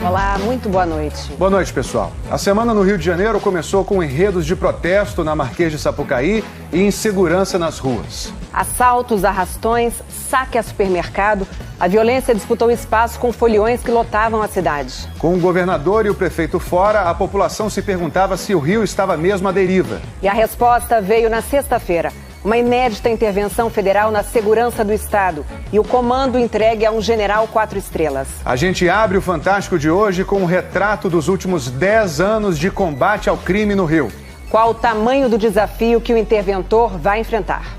Olá, muito boa noite. Boa noite, pessoal. A semana no Rio de Janeiro começou com enredos de protesto na Marquês de Sapucaí e insegurança nas ruas. Assaltos, arrastões, saque a supermercado. A violência disputou espaço com foliões que lotavam a cidade. Com o governador e o prefeito fora, a população se perguntava se o Rio estava mesmo à deriva. E a resposta veio na sexta-feira. Uma inédita intervenção federal na segurança do Estado e o comando entregue a um general 4 estrelas. A gente abre o Fantástico de hoje com um retrato dos últimos 10 anos de combate ao crime no Rio. Qual o tamanho do desafio que o interventor vai enfrentar?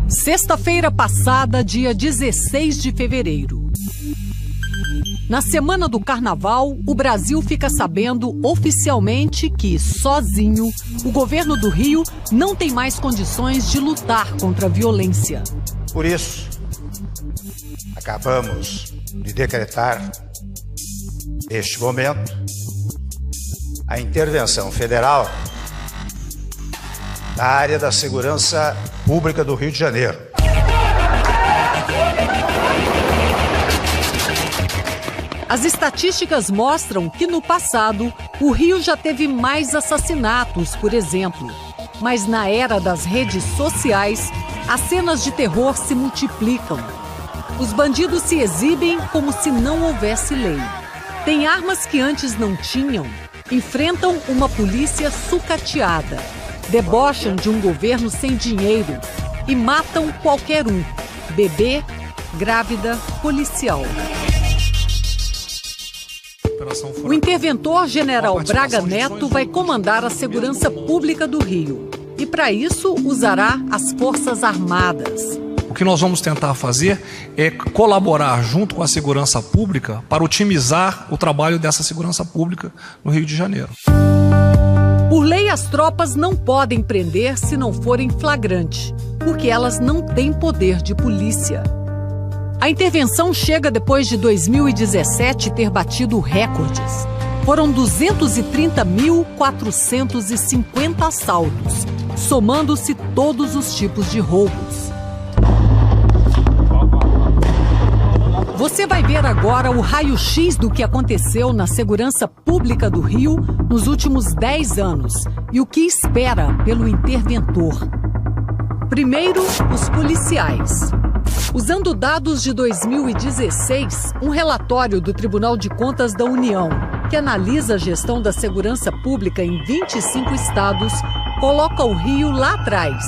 Sexta-feira passada, dia 16 de fevereiro. Na semana do Carnaval, o Brasil fica sabendo oficialmente que, sozinho, o governo do Rio não tem mais condições de lutar contra a violência. Por isso, acabamos de decretar, neste momento, a intervenção federal na área da segurança pública do Rio de Janeiro. As estatísticas mostram que, no passado, o Rio já teve mais assassinatos, por exemplo. Mas na era das redes sociais, as cenas de terror se multiplicam. Os bandidos se exibem como se não houvesse lei. Têm armas que antes não tinham, enfrentam uma polícia sucateada, debocham de um governo sem dinheiro e matam qualquer um: bebê, grávida, policial. O interventor general Braga Neto vai comandar a segurança pública do Rio e, para isso, usará as Forças Armadas. O que nós vamos tentar fazer é colaborar junto com a segurança pública para otimizar o trabalho dessa segurança pública no Rio de Janeiro. Por lei, as tropas não podem prender se não forem flagrante, porque elas não têm poder de polícia. A intervenção chega depois de 2017 ter batido recordes. Foram 230.450 assaltos, somando-se todos os tipos de roubos. Você vai ver agora o raio-x do que aconteceu na segurança pública do Rio nos últimos 10 anos e o que espera pelo interventor. Primeiro, os policiais. Usando dados de 2016, um relatório do Tribunal de Contas da União, que analisa a gestão da segurança pública em 25 estados, coloca o Rio lá atrás,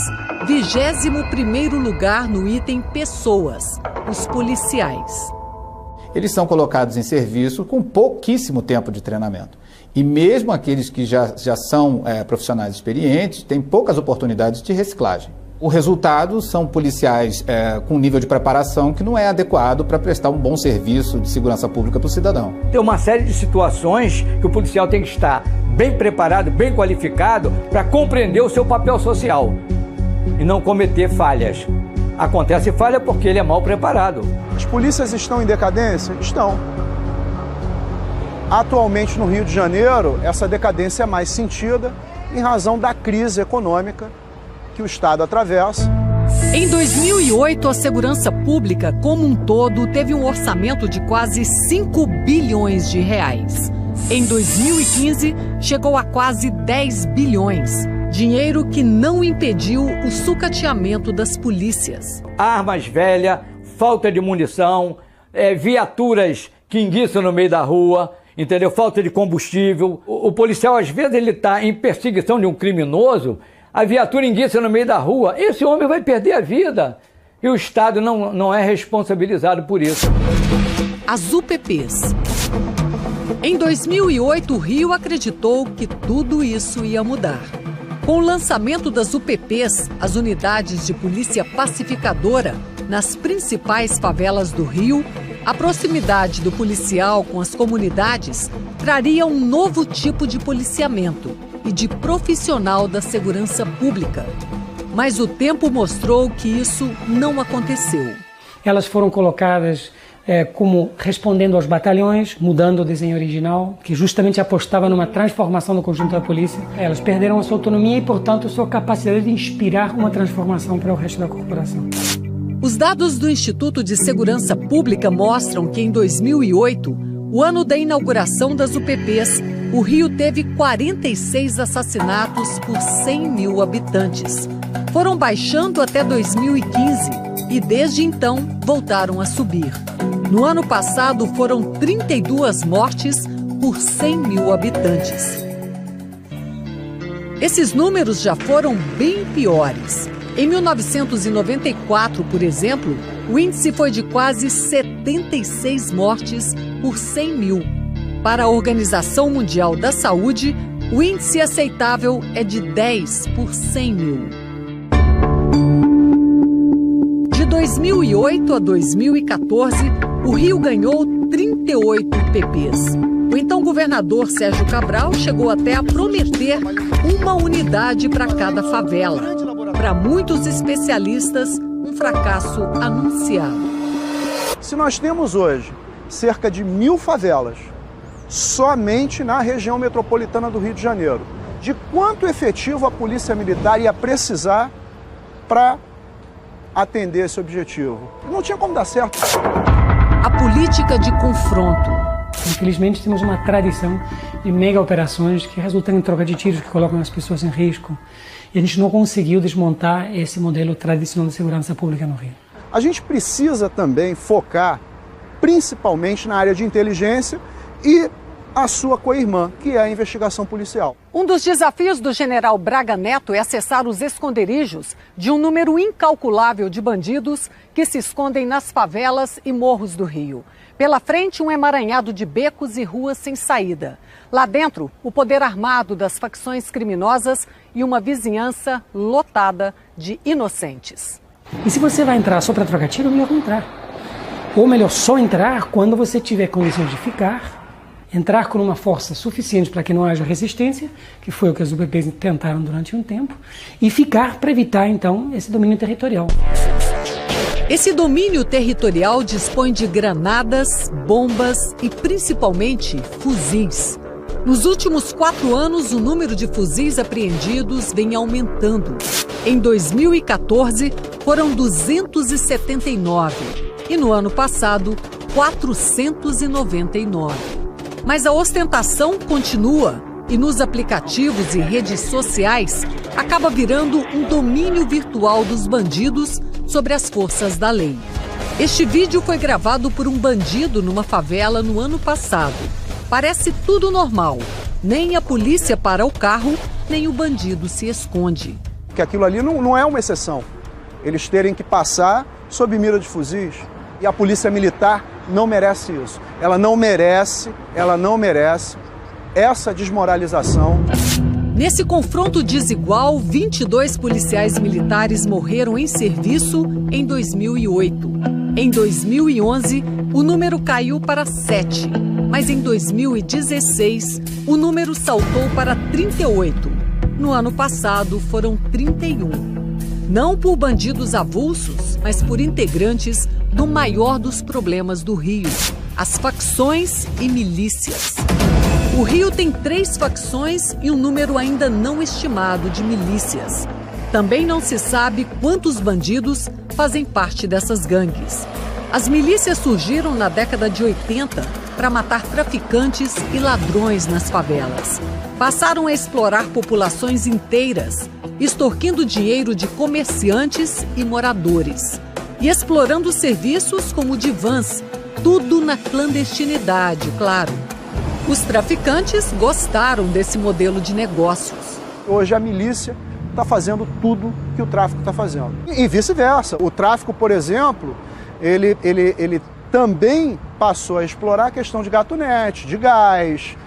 21º lugar no item pessoas, os policiais. Eles são colocados em serviço com pouquíssimo tempo de treinamento. E mesmo aqueles que já são profissionais experientes, têm poucas oportunidades de reciclagem. O resultado são policiais com nível de preparação que não é adequado para prestar um bom serviço de segurança pública para o cidadão. Tem uma série de situações que o policial tem que estar bem preparado, bem qualificado para compreender o seu papel social e não cometer falhas. Acontece falha porque ele é mal preparado. As polícias estão em decadência? Estão. Atualmente no Rio de Janeiro, essa decadência é mais sentida em razão da crise econômica que o Estado atravessa. Em 2008, a segurança pública como um todo teve um orçamento de quase 5 bilhões de reais. Em 2015, chegou a quase 10 bilhões. Dinheiro que não impediu o sucateamento das polícias. Armas velhas, falta de munição, viaturas que enguiçam no meio da rua, entendeu? Falta de combustível. O policial, às vezes, ele está em perseguição de um criminoso, a viatura enguiça no meio da rua, esse homem vai perder a vida. E o Estado não é responsabilizado por isso. As UPPs. Em 2008, o Rio acreditou que tudo isso ia mudar. Com o lançamento das UPPs, as unidades de polícia pacificadora, nas principais favelas do Rio, a proximidade do policial com as comunidades traria um novo tipo de policiamento e de profissional da segurança pública. Mas o tempo mostrou que isso não aconteceu. Elas foram colocadas como respondendo aos batalhões, mudando o desenho original, que justamente apostava numa transformação do conjunto da polícia. Elas perderam a sua autonomia e, portanto, a sua capacidade de inspirar uma transformação para o resto da corporação. Os dados do Instituto de Segurança Pública mostram que, em 2008, o ano da inauguração das UPPs, o Rio teve 46 assassinatos por 100 mil habitantes. Foram baixando até 2015 e, desde então, voltaram a subir. No ano passado, foram 32 mortes por 100 mil habitantes. Esses números já foram bem piores. Em 1994, por exemplo, o índice foi de quase 76 mortes por 100 mil. Para a Organização Mundial da Saúde, o índice aceitável é de 10 por 100 mil. De 2008 a 2014, o Rio ganhou 38 UPPs. O então governador Sérgio Cabral chegou até a prometer uma unidade para cada favela. Para muitos especialistas, um fracasso anunciado. Se nós temos hoje cerca de 1.000 favelas, somente na região metropolitana do Rio de Janeiro, de quanto efetivo a Polícia Militar ia precisar para atender esse objetivo? Não tinha como dar certo. A política de confronto. Infelizmente, temos uma tradição de mega operações que resultam em troca de tiros, que colocam as pessoas em risco. E a gente não conseguiu desmontar esse modelo tradicional de segurança pública no Rio. A gente precisa também focar principalmente na área de inteligência e a sua co-irmã, que é a investigação policial. Um dos desafios do general Braga Neto é acessar os esconderijos de um número incalculável de bandidos que se escondem nas favelas e morros do Rio. Pela frente, um emaranhado de becos e ruas sem saída. Lá dentro, o poder armado das facções criminosas e uma vizinhança lotada de inocentes. E se você vai entrar só para trocar tiro, é melhor não entrar. Ou melhor, só entrar quando você tiver condições de ficar, entrar com uma força suficiente para que não haja resistência, que foi o que as UPPs tentaram durante um tempo, e ficar para evitar, então, esse domínio territorial. Esse domínio territorial dispõe de granadas, bombas e, principalmente, fuzis. Nos últimos 4 anos, o número de fuzis apreendidos vem aumentando. Em 2014, foram 279 e, no ano passado, 499. Mas a ostentação continua e, nos aplicativos e redes sociais, acaba virando um domínio virtual dos bandidos sobre as forças da lei. Este vídeo foi gravado por um bandido numa favela no ano passado. Parece tudo normal. Nem a polícia para o carro, nem o bandido se esconde. Que aquilo ali não é uma exceção. Eles terem que passar sob mira de fuzis. E a polícia militar não merece isso. Ela não merece essa desmoralização. Nesse confronto desigual, 22 policiais militares morreram em serviço em 2008. Em 2011, o número caiu para 7, mas em 2016, o número saltou para 38. No ano passado, foram 31. Não por bandidos avulsos, mas por integrantes do maior dos problemas do Rio, as facções e milícias. O Rio tem 3 facções e um número ainda não estimado de milícias. Também não se sabe quantos bandidos fazem parte dessas gangues. As milícias surgiram na década de 80 para matar traficantes e ladrões nas favelas. Passaram a explorar populações inteiras, extorquindo dinheiro de comerciantes e moradores. E explorando serviços como o de vans, tudo na clandestinidade, claro. Os traficantes gostaram desse modelo de negócios. Hoje a milícia está fazendo tudo que o tráfico está fazendo. E vice-versa. O tráfico, por exemplo, ele também passou a explorar a questão de gatunete, de gás,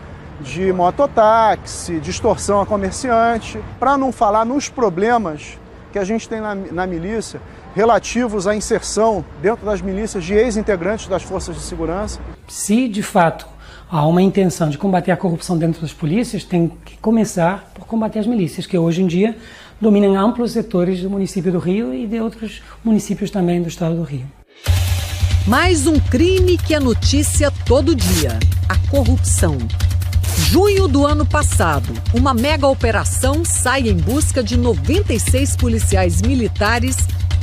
de mototáxi, de extorsão a comerciante, para não falar nos problemas que a gente tem na milícia relativos à inserção dentro das milícias de ex-integrantes das forças de segurança. Se, de fato, há uma intenção de combater a corrupção dentro das polícias, tem que começar por combater as milícias, que hoje em dia dominam amplos setores do município do Rio e de outros municípios também do estado do Rio. Mais um crime que é notícia todo dia: a corrupção. Junho do ano passado, uma mega operação sai em busca de 96 policiais militares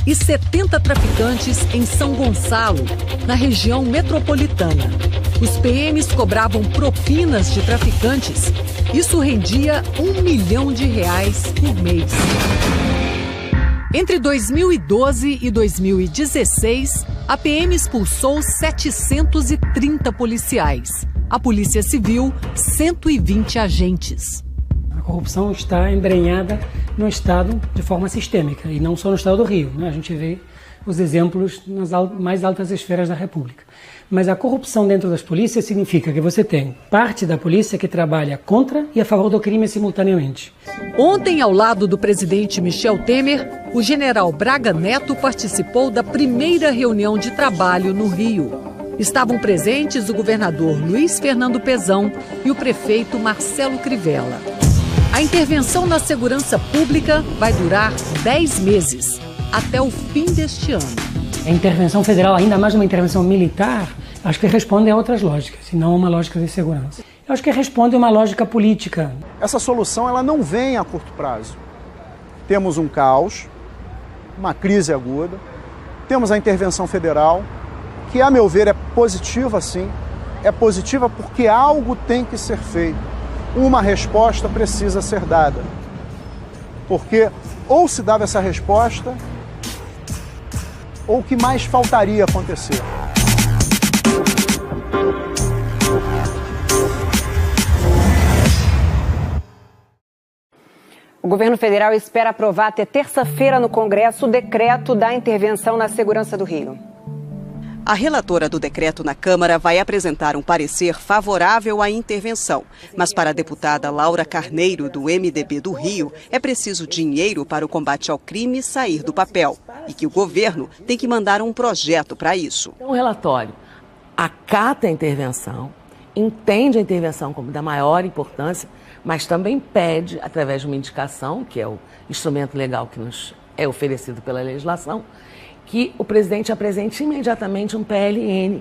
e 70 traficantes em São Gonçalo, na região metropolitana. Os PMs cobravam propinas de traficantes. Isso rendia R$1 milhão por mês. Entre 2012 e 2016, a PM expulsou 730 policiais. A Polícia Civil, 120 agentes. A corrupção está embrenhada no Estado de forma sistêmica, e não só no Estado do Rio, né? A gente vê os exemplos nas mais altas esferas da República. Mas a corrupção dentro das polícias significa que você tem parte da polícia que trabalha contra e a favor do crime simultaneamente. Ontem, ao lado do presidente Michel Temer, o general Braga Neto participou da primeira reunião de trabalho no Rio. Estavam presentes o governador Luiz Fernando Pezão e o prefeito Marcelo Crivella. A intervenção na segurança pública vai durar 10 meses, até o fim deste ano. A intervenção federal, ainda mais uma intervenção militar, acho que responde a outras lógicas, e não a uma lógica de segurança. Eu acho que responde a uma lógica política. Essa solução ela não vem a curto prazo. Temos um caos, uma crise aguda, temos a intervenção federal, que a meu ver é positiva sim, é positiva porque algo tem que ser feito. Uma resposta precisa ser dada. Porque ou se dava essa resposta, ou o que mais faltaria acontecer. O governo federal espera aprovar até terça-feira no Congresso o decreto da intervenção na segurança do Rio. A relatora do decreto na Câmara vai apresentar um parecer favorável à intervenção. Mas para a deputada Laura Carneiro, do MDB do Rio, é preciso dinheiro para o combate ao crime sair do papel. E que o governo tem que mandar um projeto para isso. O relatório acata a intervenção, entende a intervenção como da maior importância, mas também pede, através de uma indicação, que é o instrumento legal que nos é oferecido pela legislação, que o presidente apresente imediatamente um PLN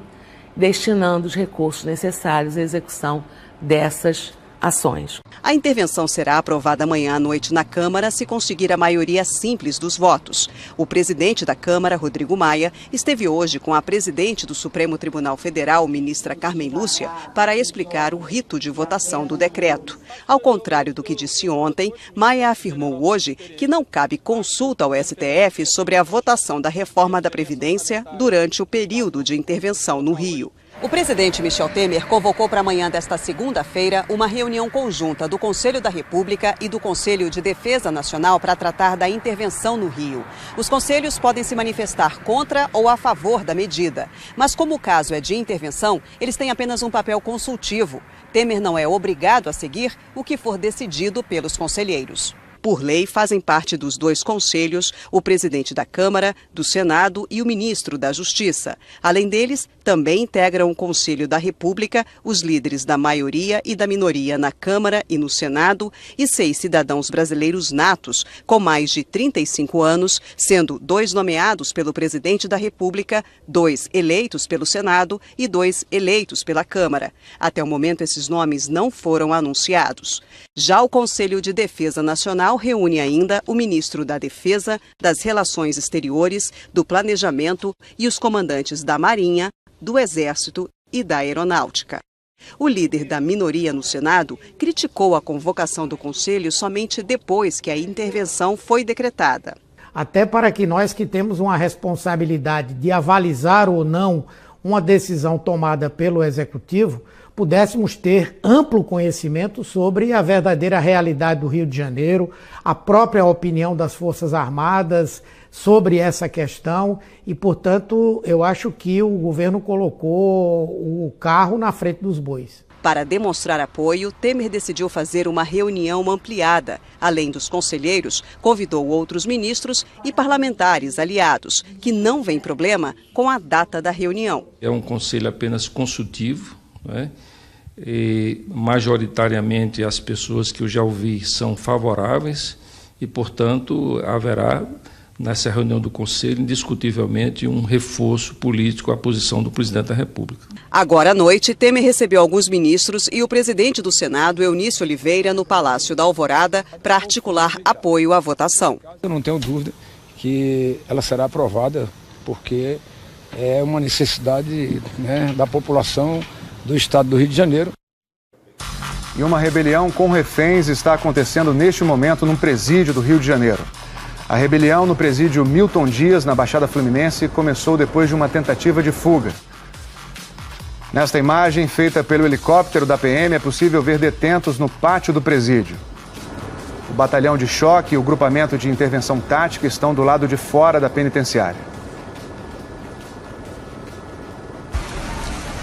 destinando os recursos necessários à execução dessas ações. A intervenção será aprovada amanhã à noite na Câmara se conseguir a maioria simples dos votos. O presidente da Câmara, Rodrigo Maia, esteve hoje com a presidente do Supremo Tribunal Federal, ministra Carmen Lúcia, para explicar o rito de votação do decreto. Ao contrário do que disse ontem, Maia afirmou hoje que não cabe consulta ao STF sobre a votação da reforma da Previdência durante o período de intervenção no Rio. O presidente Michel Temer convocou para amanhã desta segunda-feira uma reunião conjunta do Conselho da República e do Conselho de Defesa Nacional para tratar da intervenção no Rio. Os conselhos podem se manifestar contra ou a favor da medida. Mas como o caso é de intervenção, eles têm apenas um papel consultivo. Temer não é obrigado a seguir o que for decidido pelos conselheiros. Por lei, fazem parte dos dois conselhos o presidente da Câmara, do Senado e o ministro da Justiça. Além deles, também integram o Conselho da República os líderes da maioria e da minoria na Câmara e no Senado e 6 cidadãos brasileiros natos, com mais de 35 anos, sendo 2 nomeados pelo presidente da República, 2 eleitos pelo Senado e 2 eleitos pela Câmara. Até o momento, esses nomes não foram anunciados. Já o Conselho de Defesa Nacional reúne ainda o ministro da Defesa, das Relações Exteriores, do Planejamento e os comandantes da Marinha, do Exército e da Aeronáutica. O líder da minoria no Senado criticou a convocação do Conselho somente depois que a intervenção foi decretada. Até para que nós que temos uma responsabilidade de avalizar ou não uma decisão tomada pelo Executivo, pudéssemos ter amplo conhecimento sobre a verdadeira realidade do Rio de Janeiro, a própria opinião das Forças Armadas sobre essa questão e, portanto, eu acho que o governo colocou o carro na frente dos bois. Para demonstrar apoio, Temer decidiu fazer uma reunião ampliada. Além dos conselheiros, convidou outros ministros e parlamentares aliados, que não vêem problema com a data da reunião. É um conselho apenas consultivo, né? E majoritariamente as pessoas que eu já ouvi são favoráveis e, portanto, haverá nessa reunião do Conselho, indiscutivelmente, um reforço político à posição do presidente da República. Agora à noite, Temer recebeu alguns ministros e o presidente do Senado, Eunício Oliveira, no Palácio da Alvorada, para articular apoio à votação. Eu não tenho dúvida que ela será aprovada, porque é uma necessidade, né, da população do estado do Rio de Janeiro. E uma rebelião com reféns está acontecendo neste momento num presídio do Rio de Janeiro. A rebelião no presídio Milton Dias, na Baixada Fluminense, começou depois de uma tentativa de fuga. Nesta imagem, feita pelo helicóptero da PM, é possível ver detentos no pátio do presídio. O batalhão de choque e o grupamento de intervenção tática estão do lado de fora da penitenciária.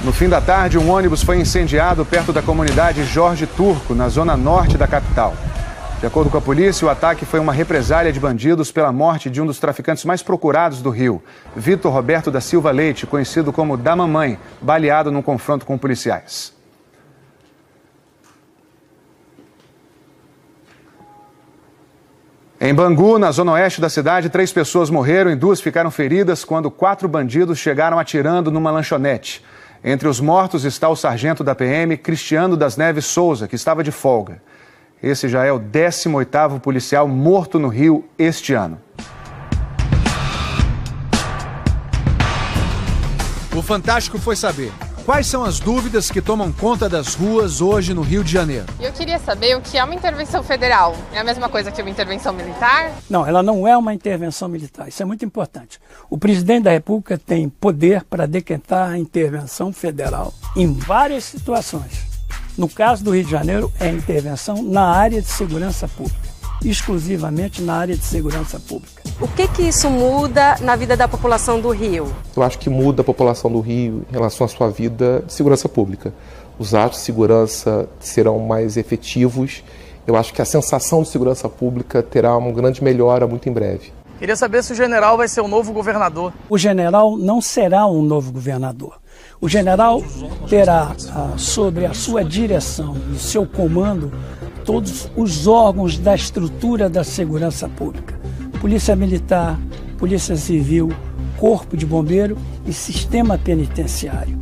No fim da tarde, um ônibus foi incendiado perto da comunidade Jorge Turco, na zona norte da capital. De acordo com a polícia, o ataque foi uma represália de bandidos pela morte de um dos traficantes mais procurados do Rio, Vitor Roberto da Silva Leite, conhecido como Da Mamãe, baleado num confronto com policiais. Em Bangu, na zona oeste da cidade, 3 pessoas morreram e 2 ficaram feridas quando 4 bandidos chegaram atirando numa lanchonete. Entre os mortos está o sargento da PM, Cristiano das Neves Souza, que estava de folga. Esse já é o 18º policial morto no Rio este ano. O Fantástico foi saber quais são as dúvidas que tomam conta das ruas hoje no Rio de Janeiro. Eu queria saber o que é uma intervenção federal. É a mesma coisa que uma intervenção militar? Não, ela não é uma intervenção militar. Isso é muito importante. O presidente da República tem poder para decretar a intervenção federal em várias situações. No caso do Rio de Janeiro, é intervenção na área de segurança pública, exclusivamente na área de segurança pública. O que isso muda na vida da população do Rio? Eu acho que muda a população do Rio em relação à sua vida de segurança pública. Os atos de segurança serão mais efetivos. Eu acho que a sensação de segurança pública terá uma grande melhora muito em breve. Queria saber se o general vai ser o novo governador. O general não será um novo governador. O general terá sobre a sua direção e seu comando todos os órgãos da estrutura da segurança pública. Polícia Militar, Polícia Civil, Corpo de Bombeiro e Sistema Penitenciário.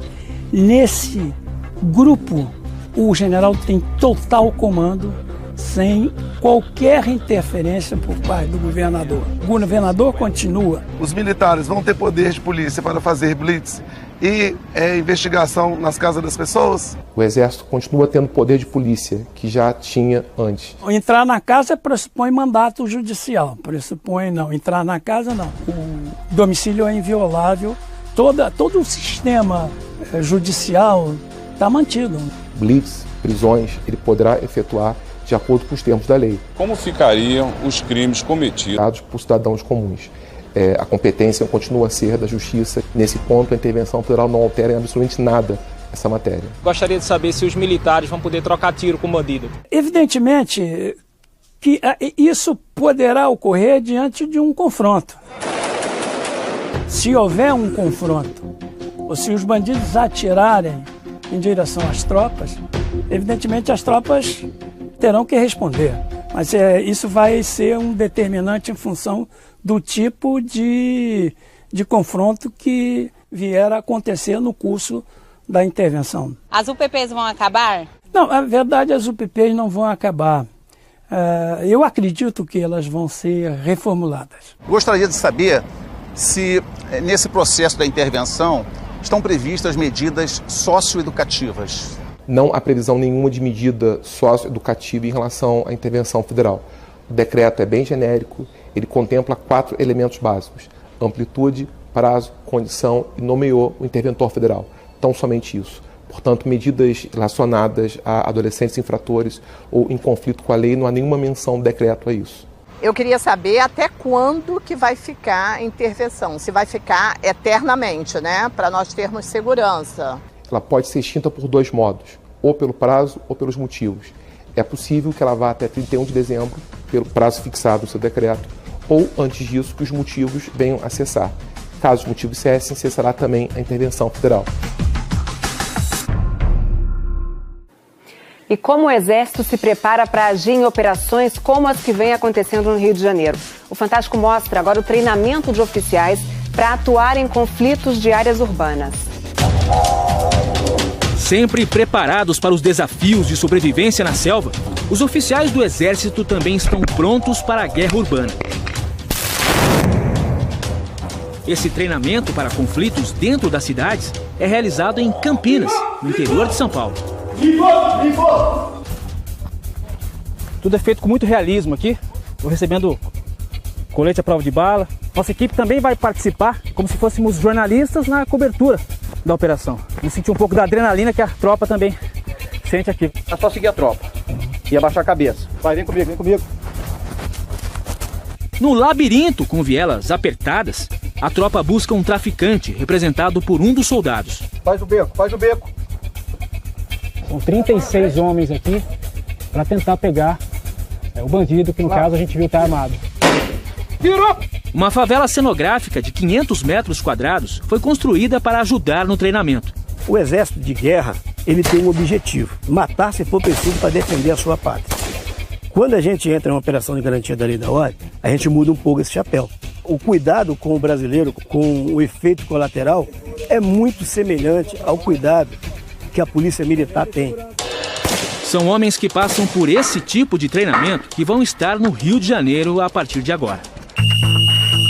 Nesse grupo, o general tem total comando, sem qualquer interferência por parte do governador. O governador continua. Os militares vão ter poder de polícia para fazer blitz e investigação nas casas das pessoas? O Exército continua tendo poder de polícia, que já tinha antes. Entrar na casa pressupõe mandato judicial. Pressupõe não. Entrar na casa não. O domicílio é inviolável. Todo o sistema judicial está mantido. Blitz, prisões, ele poderá efetuar de acordo com os termos da lei. Como ficariam os crimes cometidos por cidadãos comuns? A competência continua a ser da Justiça. Nesse ponto, a intervenção federal não altera em absolutamente nada essa matéria. Gostaria de saber se os militares vão poder trocar tiro com o bandido. Evidentemente que isso poderá ocorrer diante de um confronto. Se houver um confronto, ou se os bandidos atirarem em direção às tropas, evidentemente as tropas terão que responder. Mas isso vai ser um determinante em função do tipo de confronto que vier a acontecer no curso da intervenção. As UPPs vão acabar? Não, na verdade as UPPs não vão acabar. Eu acredito que elas vão ser reformuladas. Gostaria de saber se nesse processo da intervenção estão previstas medidas socioeducativas. Não há previsão nenhuma de medida socioeducativa em relação à intervenção federal. O decreto é bem genérico, ele contempla 4 elementos básicos: amplitude, prazo, condição e nomeou o interventor federal. Tão somente isso. Portanto, medidas relacionadas a adolescentes infratores ou em conflito com a lei, não há nenhuma menção do decreto a isso. Eu queria saber até quando que vai ficar a intervenção, se vai ficar eternamente, né, para nós termos segurança. Ela pode ser extinta por 2 modos, ou pelo prazo ou pelos motivos. É possível que ela vá até 31 de dezembro, pelo prazo fixado no seu decreto, ou antes disso que os motivos venham a cessar. Caso os motivos cessem, cessará também a intervenção federal. E como o Exército se prepara para agir em operações como as que vêm acontecendo no Rio de Janeiro? O Fantástico mostra agora o treinamento de oficiais para atuar em conflitos de áreas urbanas. Sempre preparados para os desafios de sobrevivência na selva, os oficiais do Exército também estão prontos para a guerra urbana. Esse treinamento para conflitos dentro das cidades é realizado em Campinas, no interior de São Paulo. Tudo é feito com muito realismo aqui. Estou recebendo colete à prova de bala. Nossa equipe também vai participar como se fôssemos jornalistas na cobertura da operação. Me senti um pouco da adrenalina que a tropa também sente aqui. É só seguir a tropa e abaixar a cabeça. Vai, vem comigo, vem comigo. No labirinto com vielas apertadas, a tropa busca um traficante representado por um dos soldados. Faz o beco, faz o beco. São 36 homens aqui para tentar pegar o bandido, que no caso a gente viu estar armado. Virou! Uma favela cenográfica de 500 metros quadrados foi construída para ajudar no treinamento. O exército de guerra, ele tem um objetivo: matar se for preciso para defender a sua pátria. Quando a gente entra em uma operação de garantia da lei e da ordem, a gente muda um pouco esse chapéu. O cuidado com o brasileiro, com o efeito colateral, é muito semelhante ao cuidado que a polícia militar tem. São homens que passam por esse tipo de treinamento que vão estar no Rio de Janeiro a partir de agora.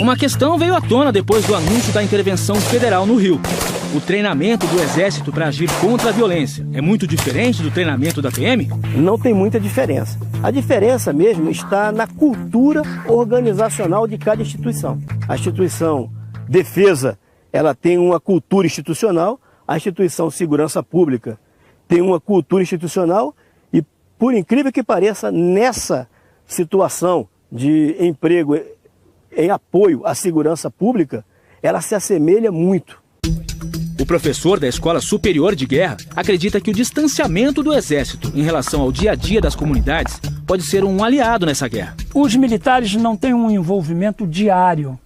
Uma questão veio à tona depois do anúncio da intervenção federal no Rio. O treinamento do Exército para agir contra a violência é muito diferente do treinamento da PM? Não tem muita diferença. A diferença mesmo está na cultura organizacional de cada instituição. A instituição Defesa, ela tem uma cultura institucional, a instituição Segurança Pública tem uma cultura institucional e, por incrível que pareça, nessa situação de emprego em apoio à segurança pública, ela se assemelha muito. O professor da Escola Superior de Guerra acredita que o distanciamento do Exército em relação ao dia a dia das comunidades pode ser um aliado nessa guerra. Os militares não têm um envolvimento diário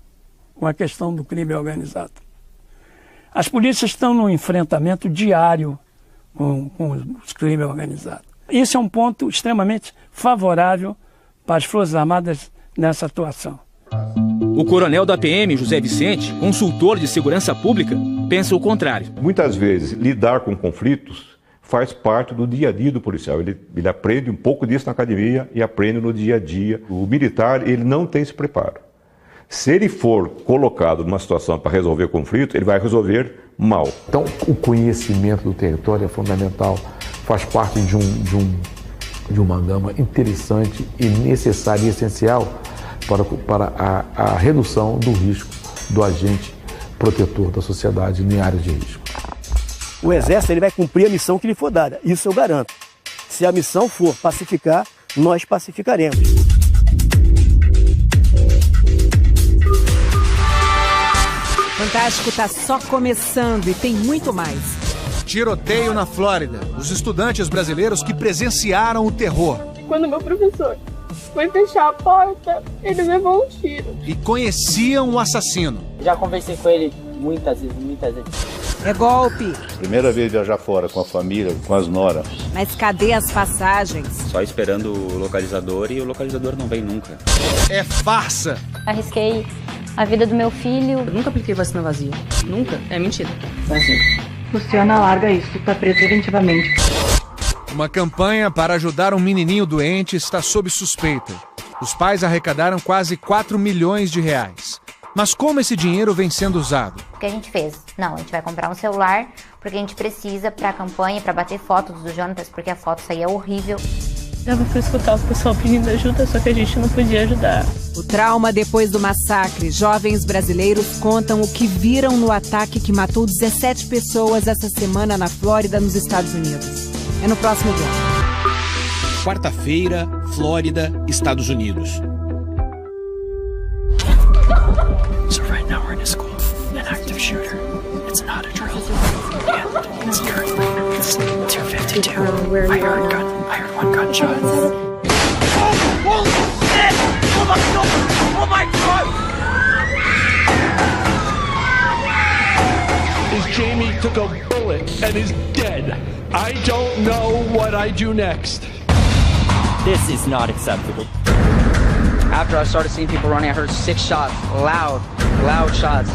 com a questão do crime organizado. As polícias estão num enfrentamento diário com os crimes organizados. Isso é um ponto extremamente favorável para as Forças Armadas nessa atuação. O coronel da PM, José Vicente, consultor de segurança pública, pensa o contrário. Muitas vezes, lidar com conflitos faz parte do dia a dia do policial. Ele aprende um pouco disso na academia e aprende no dia a dia. O militar, ele não tem esse preparo. Se ele for colocado numa situação para resolver conflito, ele vai resolver mal. Então, o conhecimento do território é fundamental, faz parte de uma gama interessante e necessária e essencial para a redução do risco do agente protetor da sociedade em áreas de risco. O Exército ele vai cumprir a missão que lhe for dada, isso eu garanto. Se a missão for pacificar, nós pacificaremos. Fantástico está só começando e tem muito mais. Tiroteio na Flórida. Os estudantes brasileiros que presenciaram o terror. Quando meu professor foi fechar a porta, ele levou um tiro. E conheciam o assassino. Já conversei com ele muitas vezes. É golpe. Primeira vez viajar fora com a família, com as noras. Mas cadê as passagens? Só esperando o localizador e o localizador não vem nunca. É farsa. Arrisquei a vida do meu filho. Eu nunca apliquei vacina vazia. Nunca. É mentira. É assim. Luciana, larga isso. Tá preso preventivamente. Uma campanha para ajudar um menininho doente está sob suspeita. Os pais arrecadaram quase 4 milhões de reais. Mas como esse dinheiro vem sendo usado? O que a gente fez? Não, a gente vai comprar um celular porque a gente precisa para a campanha, para bater fotos do Jonatas, porque a foto saía horrível. Dava para escutar o pessoal pedindo ajuda, só que a gente não podia ajudar. O trauma depois do massacre. Jovens brasileiros contam o que viram no ataque que matou 17 pessoas essa semana na Flórida, nos Estados Unidos. É no próximo bloco. Quarta-feira, Flórida, Estados Unidos. So right now we're in a school, an active shooter. It's not a drill. And it's currently 2:52. I heard one gunshot. Holy shit! Oh my god! Oh my god! Jamie took a bullet and is dead. I don't know what I do next. This is not acceptable. After I started seeing people running, I heard 6 shots, loud shots.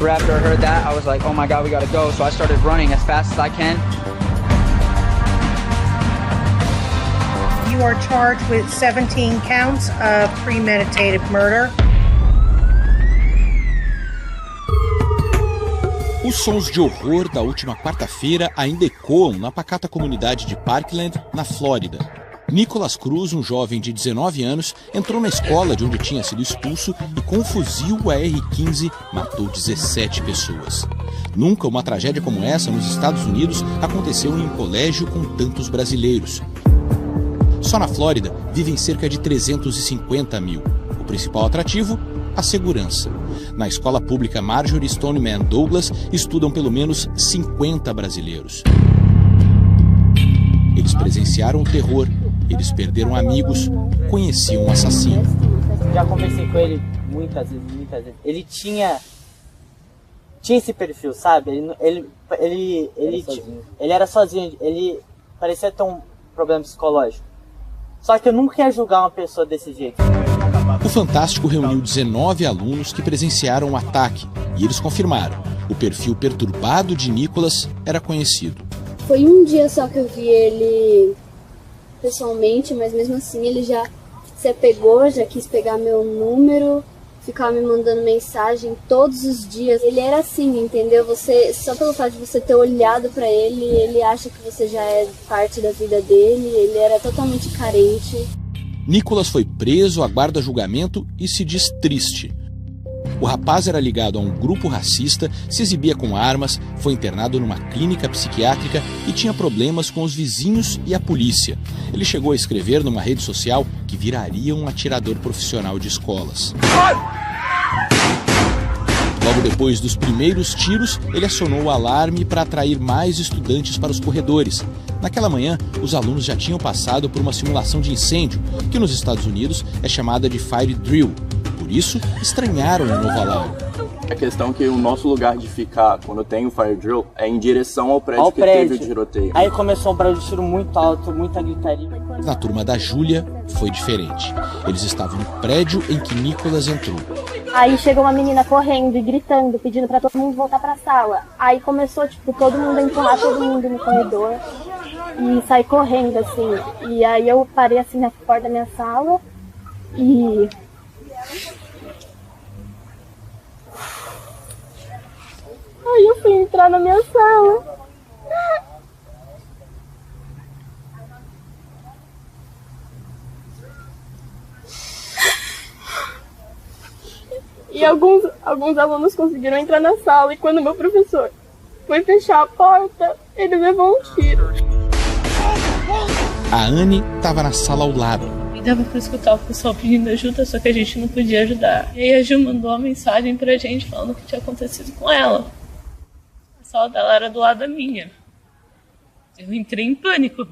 Right after I heard that, I was like, oh my God, we gotta go. So I started running as fast as I can. You are charged with 17 counts of premeditated murder. Os sons de horror da última quarta-feira ainda ecoam na pacata comunidade de Parkland, na Flórida. Nicholas Cruz, um jovem de 19 anos, entrou na escola de onde tinha sido expulso e com um fuzil AR-15 matou 17 pessoas. Nunca uma tragédia como essa nos Estados Unidos aconteceu em um colégio com tantos brasileiros. Só na Flórida vivem cerca de 350 mil. O principal atrativo? A segurança. Na escola pública Marjory Stoneman Douglas estudam pelo menos 50 brasileiros. Eles presenciaram o terror, eles perderam amigos, conheciam um assassino. Já conversei com ele muitas vezes. Ele tinha esse perfil, sabe? Ele era sozinho, ele parecia ter um problema psicológico. Só que eu nunca ia julgar uma pessoa desse jeito. O Fantástico reuniu 19 alunos que presenciaram o ataque e eles confirmaram. O perfil perturbado de Nicholas era conhecido. Foi um dia só que eu vi ele pessoalmente, mas mesmo assim ele já se apegou, já quis pegar meu número, ficava me mandando mensagem todos os dias. Ele era assim, entendeu? Você, só pelo fato de você ter olhado pra ele, ele acha que você já é parte da vida dele, ele era totalmente carente. Nicholas foi preso, aguarda julgamento e se diz triste. O rapaz era ligado a um grupo racista, se exibia com armas, foi internado numa clínica psiquiátrica e tinha problemas com os vizinhos e a polícia. Ele chegou a escrever numa rede social que viraria um atirador profissional de escolas. Logo depois dos primeiros tiros, ele acionou o alarme para atrair mais estudantes para os corredores. Naquela manhã, os alunos já tinham passado por uma simulação de incêndio, que nos Estados Unidos é chamada de Fire Drill. Por isso, estranharam o novo alarme. A questão é que o nosso lugar de ficar, quando tem o Fire Drill, é em direção ao prédio que teve o tiroteio. Aí começou um barulho de tiro muito alto, muita gritaria. Na turma da Júlia, foi diferente. Eles estavam no prédio em que Nicholas entrou. Aí chegou uma menina correndo e gritando, pedindo pra todo mundo voltar pra sala. Aí começou, todo mundo a empurrar todo mundo no corredor e sair correndo, assim. E aí eu parei, assim, na porta da minha sala e... Aí eu fui entrar na minha sala. E alguns alunos conseguiram entrar na sala e quando meu professor foi fechar a porta, ele levou um tiro. A Anne estava na sala ao lado. E dava pra escutar o pessoal pedindo ajuda, só que a gente não podia ajudar. E aí a Gil mandou uma mensagem pra gente falando o que tinha acontecido com ela. A sala dela era do lado da minha. Eu entrei em pânico.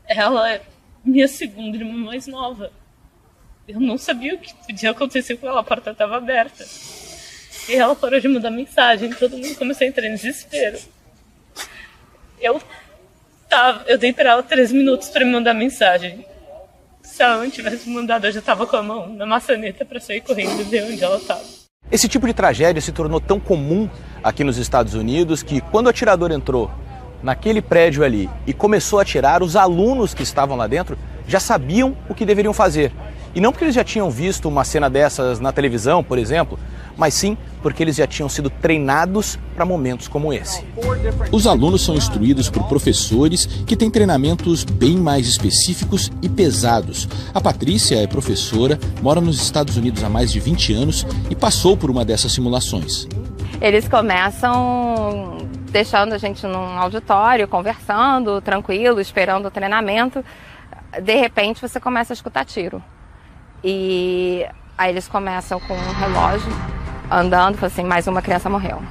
Ela é minha segunda irmã mais nova. Eu não sabia o que podia acontecer com ela, a porta estava aberta. E ela parou de mandar mensagem, todo mundo começou a entrar em desespero. Eu dei pra ela 3 minutos pra me mandar mensagem. Se ela não tivesse mandado, eu já tava com a mão na maçaneta pra sair correndo e ver onde ela tava. Esse tipo de tragédia se tornou tão comum aqui nos Estados Unidos que quando o atirador entrou naquele prédio ali e começou a atirar, os alunos que estavam lá dentro já sabiam o que deveriam fazer. E não porque eles já tinham visto uma cena dessas na televisão, por exemplo, mas sim porque eles já tinham sido treinados para momentos como esse. Os alunos são instruídos por professores que têm treinamentos bem mais específicos e pesados. A Patrícia é professora, mora nos Estados Unidos há mais de 20 anos e passou por uma dessas simulações. Eles começam deixando a gente num auditório, conversando, tranquilo, esperando o treinamento. De repente você começa a escutar tiro. E aí eles começam com um relógio andando, falam assim, mais uma criança morreu.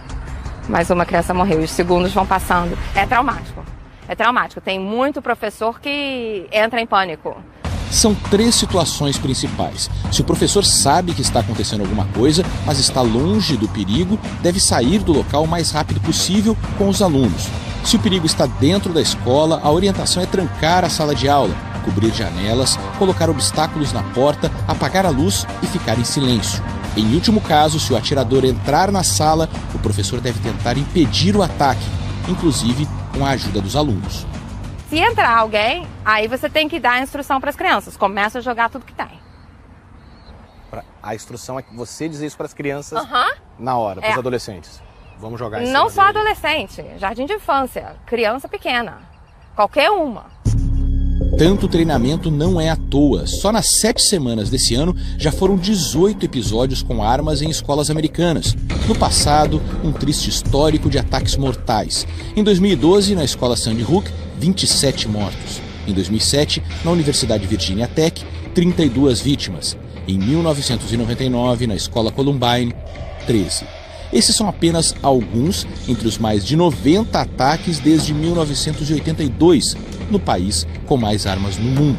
Mais uma criança morreu. E os segundos vão passando. É traumático. É traumático. Tem muito professor que entra em pânico. São 3 situações principais. Se o professor sabe que está acontecendo alguma coisa, mas está longe do perigo, deve sair do local o mais rápido possível com os alunos. Se o perigo está dentro da escola, a orientação é trancar a sala de aula, cobrir janelas, colocar obstáculos na porta, apagar a luz e ficar em silêncio. Em último caso, se o atirador entrar na sala, o professor deve tentar impedir o ataque, inclusive com a ajuda dos alunos. Se entrar alguém, aí você tem que dar a instrução para as crianças. Começa a jogar tudo que tem. A instrução é que você dizer isso para as crianças. Aham. na hora, para os adolescentes? Vamos jogar em Não cima só dele. adolescente, jardim de infância, criança pequena, qualquer uma. Tanto treinamento não é à toa. Só nas 7 semanas desse ano já foram 18 episódios com armas em escolas americanas. No passado, um triste histórico de ataques mortais. Em 2012, na escola Sandy Hook, 27 mortos. Em 2007, na Universidade Virginia Tech, 32 vítimas. Em 1999, na escola Columbine, 13. Esses são apenas alguns entre os mais de 90 ataques desde 1982, no país com mais armas no mundo.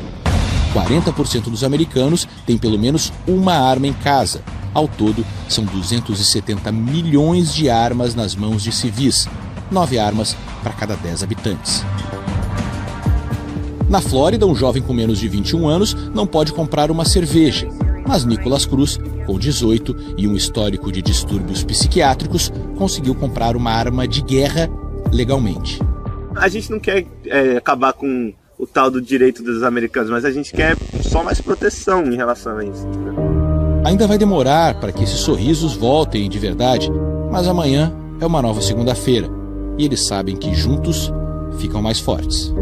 40% dos americanos têm pelo menos uma arma em casa. Ao todo, são 270 milhões de armas nas mãos de civis, 9 armas para cada 10 habitantes. Na Flórida, um jovem com menos de 21 anos não pode comprar uma cerveja. Mas Nicolas Cruz, com 18 e um histórico de distúrbios psiquiátricos, conseguiu comprar uma arma de guerra legalmente. A gente não quer acabar com o tal do direito dos americanos, mas a gente quer só mais proteção em relação a isso. Ainda vai demorar para que esses sorrisos voltem de verdade, mas amanhã é uma nova segunda-feira e eles sabem que juntos ficam mais fortes.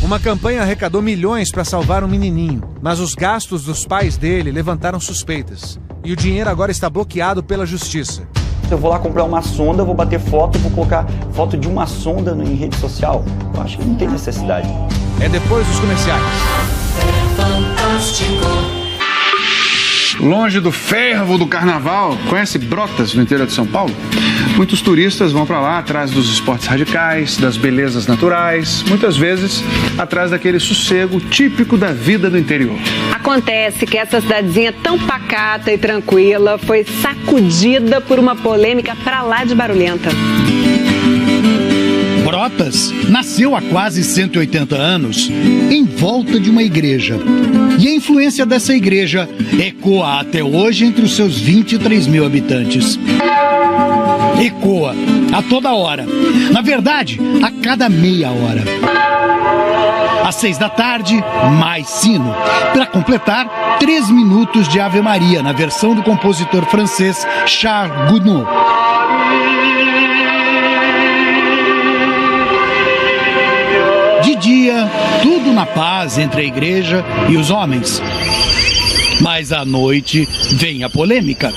Uma campanha arrecadou milhões para salvar um menininho, mas os gastos dos pais dele levantaram suspeitas. E o dinheiro agora está bloqueado pela justiça. Eu vou lá comprar uma sonda, vou bater foto e vou colocar foto de uma sonda em rede social. Eu acho que não tem necessidade. É depois dos comerciais. Longe do fervo do carnaval, conhece Brotas, no interior de São Paulo? Muitos turistas vão para lá atrás dos esportes radicais, das belezas naturais, muitas vezes atrás daquele sossego típico da vida do interior. Acontece que essa cidadezinha tão pacata e tranquila foi sacudida por uma polêmica pra lá de barulhenta. Brotas nasceu há quase 180 anos em volta de uma igreja. E a influência dessa igreja ecoa até hoje entre os seus 23 mil habitantes. Ecoa a toda hora. Na verdade, a cada meia hora. Às 6 da tarde, mais sino. Para completar, 3 minutos de Ave Maria, na versão do compositor francês Charles Gounod. De dia, tudo na paz entre a igreja e os homens. Mas à noite vem a polêmica.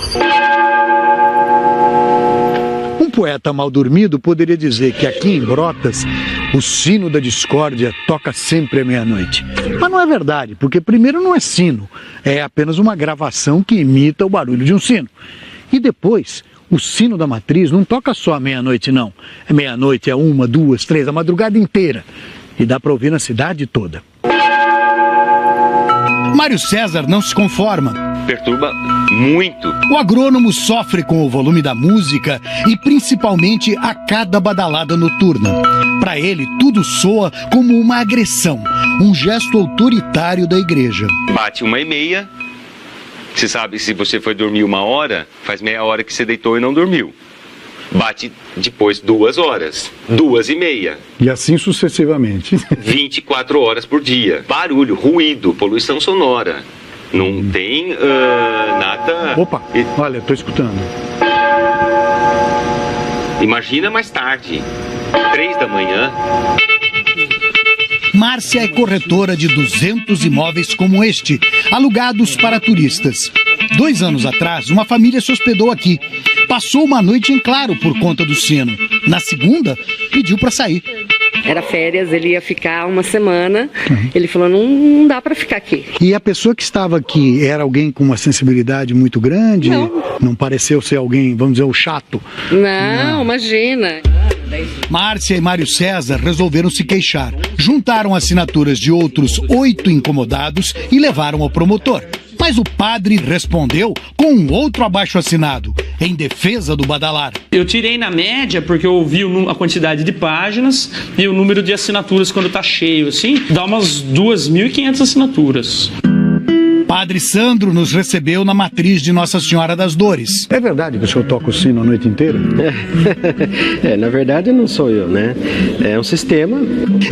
Um poeta mal dormido poderia dizer que aqui em Brotas, o sino da discórdia toca sempre à meia-noite. Mas não é verdade, porque primeiro não é sino, é apenas uma gravação que imita o barulho de um sino. E depois, o sino da matriz não toca só à meia-noite, não. É meia-noite, é 1, 2, 3, a madrugada inteira. E dá para ouvir na cidade toda. Mário César não se conforma. Perturba muito. O agrônomo sofre com o volume da música e principalmente a cada badalada noturna. Para ele, tudo soa como uma agressão, um gesto autoritário da igreja. Bate 1h30. Você sabe, se você foi dormir 1 hora, faz meia hora que você deitou e não dormiu. Bate depois 2 horas, 2h30. E assim sucessivamente. 24 horas por dia. Barulho, ruído, poluição sonora. Não tem nada... Opa, olha, estou escutando. Imagina mais tarde, 3 da manhã. Márcia é corretora de 200 imóveis como este, alugados para turistas. 2 anos atrás, uma família se hospedou aqui. Passou uma noite em claro por conta do sino. Na segunda, pediu para sair. Era férias, ele ia ficar uma semana. Ele falou, não dá para ficar aqui. E a pessoa que estava aqui era alguém com uma sensibilidade muito grande? Não pareceu ser alguém, vamos dizer, o chato? Não, imagina. Márcia e Mário César resolveram se queixar. Juntaram assinaturas de outros 8 incomodados e levaram ao promotor. Mas o padre respondeu com um outro abaixo-assinado, em defesa do badalar. Eu tirei na média, porque eu vi a quantidade de páginas e o número de assinaturas quando tá cheio, assim, dá umas 2.500 assinaturas. Padre Sandro nos recebeu na matriz de Nossa Senhora das Dores. É verdade que o senhor toca o sino a noite inteira? Na verdade não sou eu, né? É um sistema.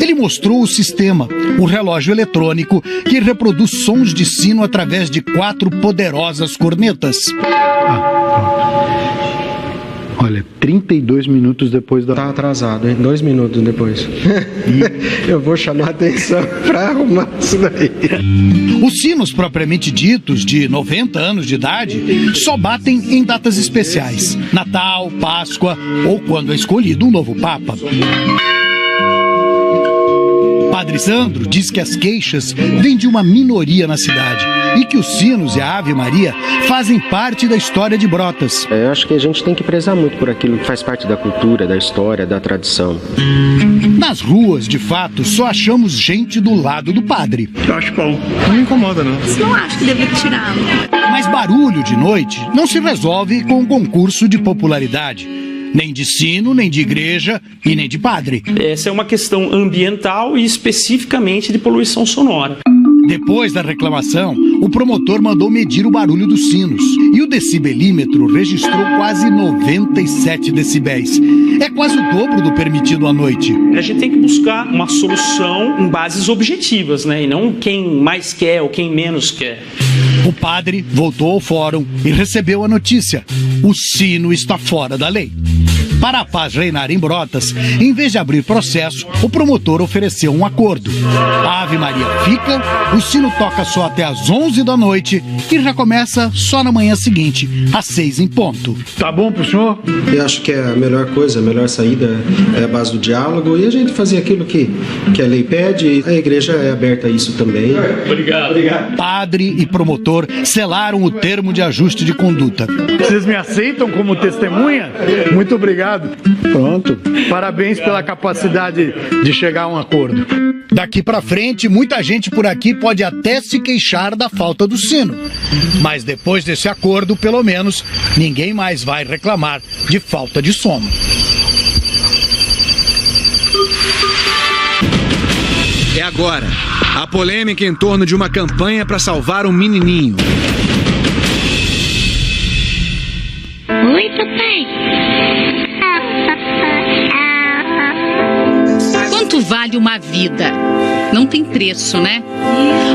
Ele mostrou o sistema, o relógio eletrônico que reproduz sons de sino através de 4 poderosas cornetas. Olha, 32 minutos depois da... Tá atrasado, hein? 2 minutos depois. Eu vou chamar a atenção pra arrumar isso daí. Os sinos propriamente ditos, de 90 anos de idade, só batem em datas especiais. Natal, Páscoa ou quando é escolhido um novo Papa. Padre Sandro diz que as queixas vêm de uma minoria na cidade e que os sinos e a Ave Maria fazem parte da história de Brotas. Eu acho que a gente tem que prezar muito por aquilo que faz parte da cultura, da história, da tradição. Nas ruas, de fato, só achamos gente do lado do padre. Eu acho bom. Não me incomoda, não. Não acho que deve tirá-lo. Mas barulho de noite não se resolve com um concurso de popularidade. Nem de sino, nem de igreja e nem de padre. Essa é uma questão ambiental e especificamente de poluição sonora. Depois da reclamação, o promotor mandou medir o barulho dos sinos e o decibelímetro registrou quase 97 decibéis. É quase o dobro do permitido à noite. A gente tem que buscar uma solução em bases objetivas, né? E não quem mais quer ou quem menos quer. O padre voltou ao fórum e recebeu a notícia: o sino está fora da lei. Para a paz reinar em Brotas, em vez de abrir processo, o promotor ofereceu um acordo. A Ave Maria fica, o sino toca só até às 11 da noite e recomeça só na manhã seguinte, às 6 em ponto. Tá bom pro senhor? Eu acho que é a melhor coisa, a melhor saída é a base do diálogo e a gente fazer aquilo que a lei pede. A igreja é aberta a isso também. Obrigado. Padre e promotor selaram o termo de ajuste de conduta. Vocês me aceitam como testemunha? Muito obrigado. Pronto. Parabéns pela capacidade de chegar a um acordo. Daqui pra frente, muita gente por aqui pode até se queixar da falta do sino. Mas depois desse acordo, pelo menos, ninguém mais vai reclamar de falta de sono. É agora. A polêmica em torno de uma campanha para salvar um menininho. Oi, papai. Quanto vale uma vida? Não tem preço, né?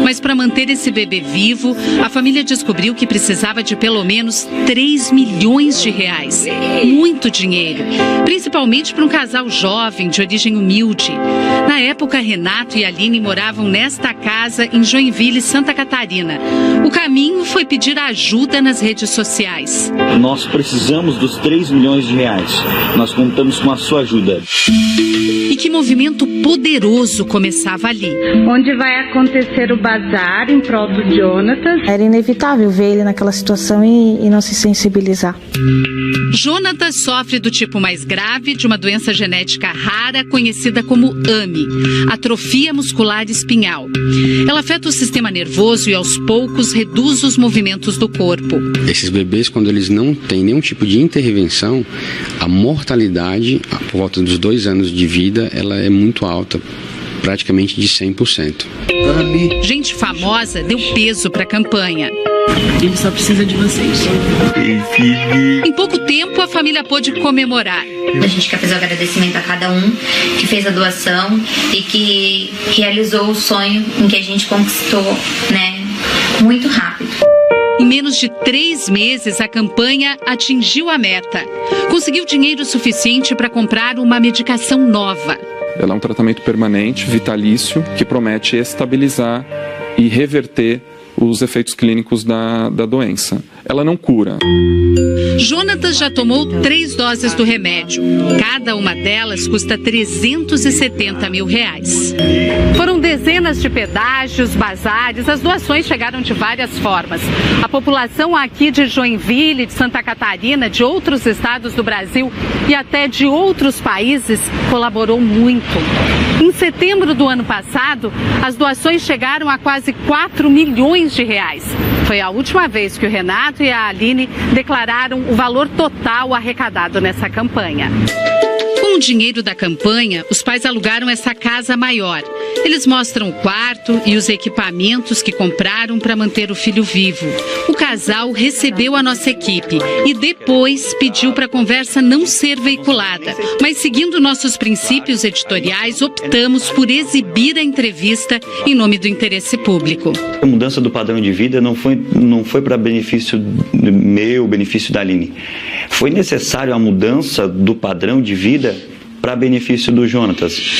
Mas para manter esse bebê vivo, a família descobriu que precisava de pelo menos 3 milhões de reais. Muito dinheiro, principalmente para um casal jovem de origem humilde. Na época, Renato e Aline moravam nesta casa em Joinville, Santa Catarina. O caminho foi pedir ajuda nas redes sociais. Nós precisamos dos 3 milhões de reais. Nós contamos com a sua ajuda. E que movimento poderoso começava ali. Onde vai acontecer o bazar em prol do Jonatas. Era inevitável ver ele naquela situação e não se sensibilizar. Jonatas sofre do tipo mais grave de uma doença genética rara conhecida como AME, atrofia muscular espinhal. Ela afeta o sistema nervoso e aos poucos reduz os movimentos do corpo. Esses bebês, quando eles não têm nenhum tipo de intervenção, a mortalidade, por volta dos 2 anos de vida, ela é muito alta. Praticamente de 100%. Gente famosa deu peso para a campanha. Ele só precisa de vocês. Em pouco tempo, a família pôde comemorar. A gente quer fazer um agradecimento a cada um que fez a doação e que realizou o sonho em que a gente conquistou, né? Muito rápido. Em menos de 3 meses, a campanha atingiu a meta. Conseguiu dinheiro suficiente para comprar uma medicação nova. Ela é um tratamento permanente, vitalício, que promete estabilizar e reverter os efeitos clínicos da doença. Ela não cura. Jonatas já tomou 3 doses do remédio. Cada uma delas custa 370 mil reais. Foram dezenas de pedágios, bazares, as doações chegaram de várias formas. A população aqui de Joinville, de Santa Catarina, de outros estados do Brasil e até de outros países colaborou muito. Em setembro do ano passado, as doações chegaram a quase 4 milhões de reais. Foi a última vez que o Renato e a Aline declararam o valor total arrecadado nessa campanha. Com Com o dinheiro da campanha, os pais alugaram essa casa maior. Eles mostram o quarto e os equipamentos que compraram para manter o filho vivo. O casal recebeu a nossa equipe e depois pediu para a conversa não ser veiculada. Mas seguindo nossos princípios editoriais, optamos por exibir a entrevista em nome do interesse público. A mudança do padrão de vida não foi para benefício meu, benefício da Aline. Foi necessário a mudança do padrão de vida para benefício do Jonatas.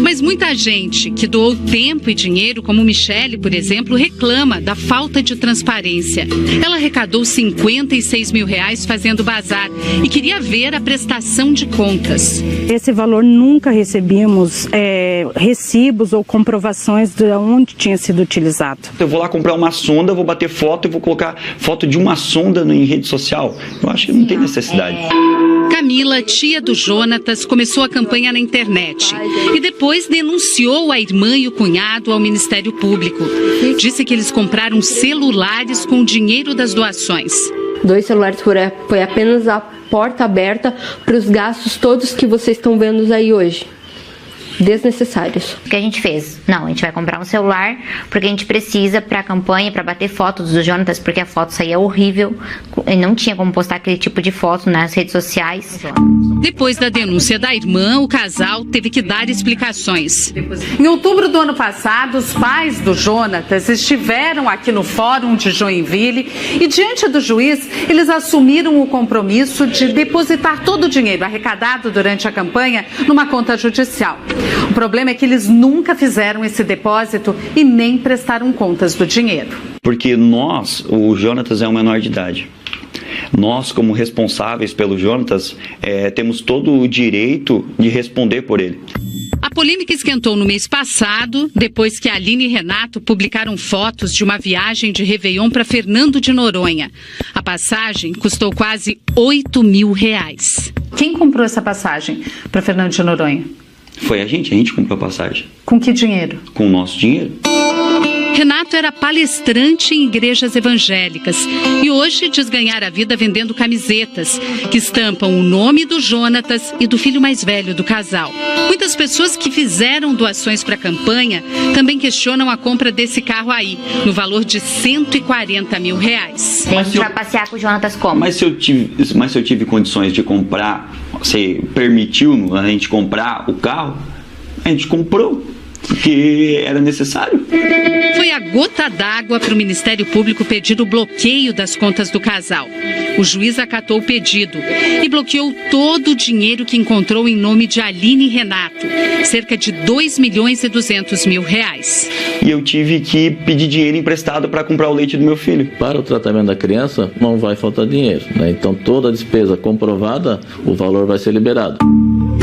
Mas muita gente que doou tempo e dinheiro, como Michele, por exemplo, reclama da falta de transparência. Ela arrecadou R$56 mil fazendo bazar e queria ver a prestação de contas. Esse valor nunca recebemos recibos ou comprovações de onde tinha sido utilizado. Eu vou lá comprar uma sonda, vou bater foto e vou colocar foto de uma sonda em rede social. Eu acho que não tem necessidade. Camila, tia do Jonatas, começou a campanha na internet e depois denunciou a irmã e o cunhado ao Ministério Público. Disse que eles compraram celulares com o dinheiro das doações. 2 celulares foi apenas a porta aberta para os gastos todos que vocês estão vendo aí hoje. Desnecessários. O que a gente fez? Não, a gente vai comprar um celular porque a gente precisa para a campanha, para bater fotos do Jonatas, porque a foto saía horrível e não tinha como postar aquele tipo de foto nas redes sociais. Depois da denúncia da irmã, o casal teve que dar explicações. Em outubro do ano passado, os pais do Jonatas estiveram aqui no Fórum de Joinville e, diante do juiz, eles assumiram o compromisso de depositar todo o dinheiro arrecadado durante a campanha numa conta judicial. O problema é que eles nunca fizeram esse depósito e nem prestaram contas do dinheiro. Porque nós, o Jonatas é um menor de idade. Nós, como responsáveis pelo Jonatas, temos todo o direito de responder por ele. A polêmica esquentou no mês passado, depois que Aline e Renato publicaram fotos de uma viagem de Réveillon para Fernando de Noronha. A passagem custou quase R$8 mil. Quem comprou essa passagem para Fernando de Noronha? Foi a gente comprou a passagem. Com que dinheiro? Com o nosso dinheiro. Renato era palestrante em igrejas evangélicas e hoje diz ganhar a vida vendendo camisetas que estampam o nome do Jonatas e do filho mais velho do casal. Muitas pessoas que fizeram doações para a campanha também questionam a compra desse carro aí, no valor de R$140 mil. Para passear com o Jonatas como? Mas se eu tive condições de comprar, você permitiu a gente comprar o carro, a gente comprou. Porque era necessário. Foi a gota d'água para o Ministério Público pedir o bloqueio das contas do casal. O juiz acatou o pedido e bloqueou todo o dinheiro que encontrou em nome de Aline e Renato, cerca de R$2.200.000. E eu tive que pedir dinheiro emprestado para comprar o leite do meu filho. Para o tratamento da criança não vai faltar dinheiro, né? Então toda a despesa comprovada, o valor vai ser liberado.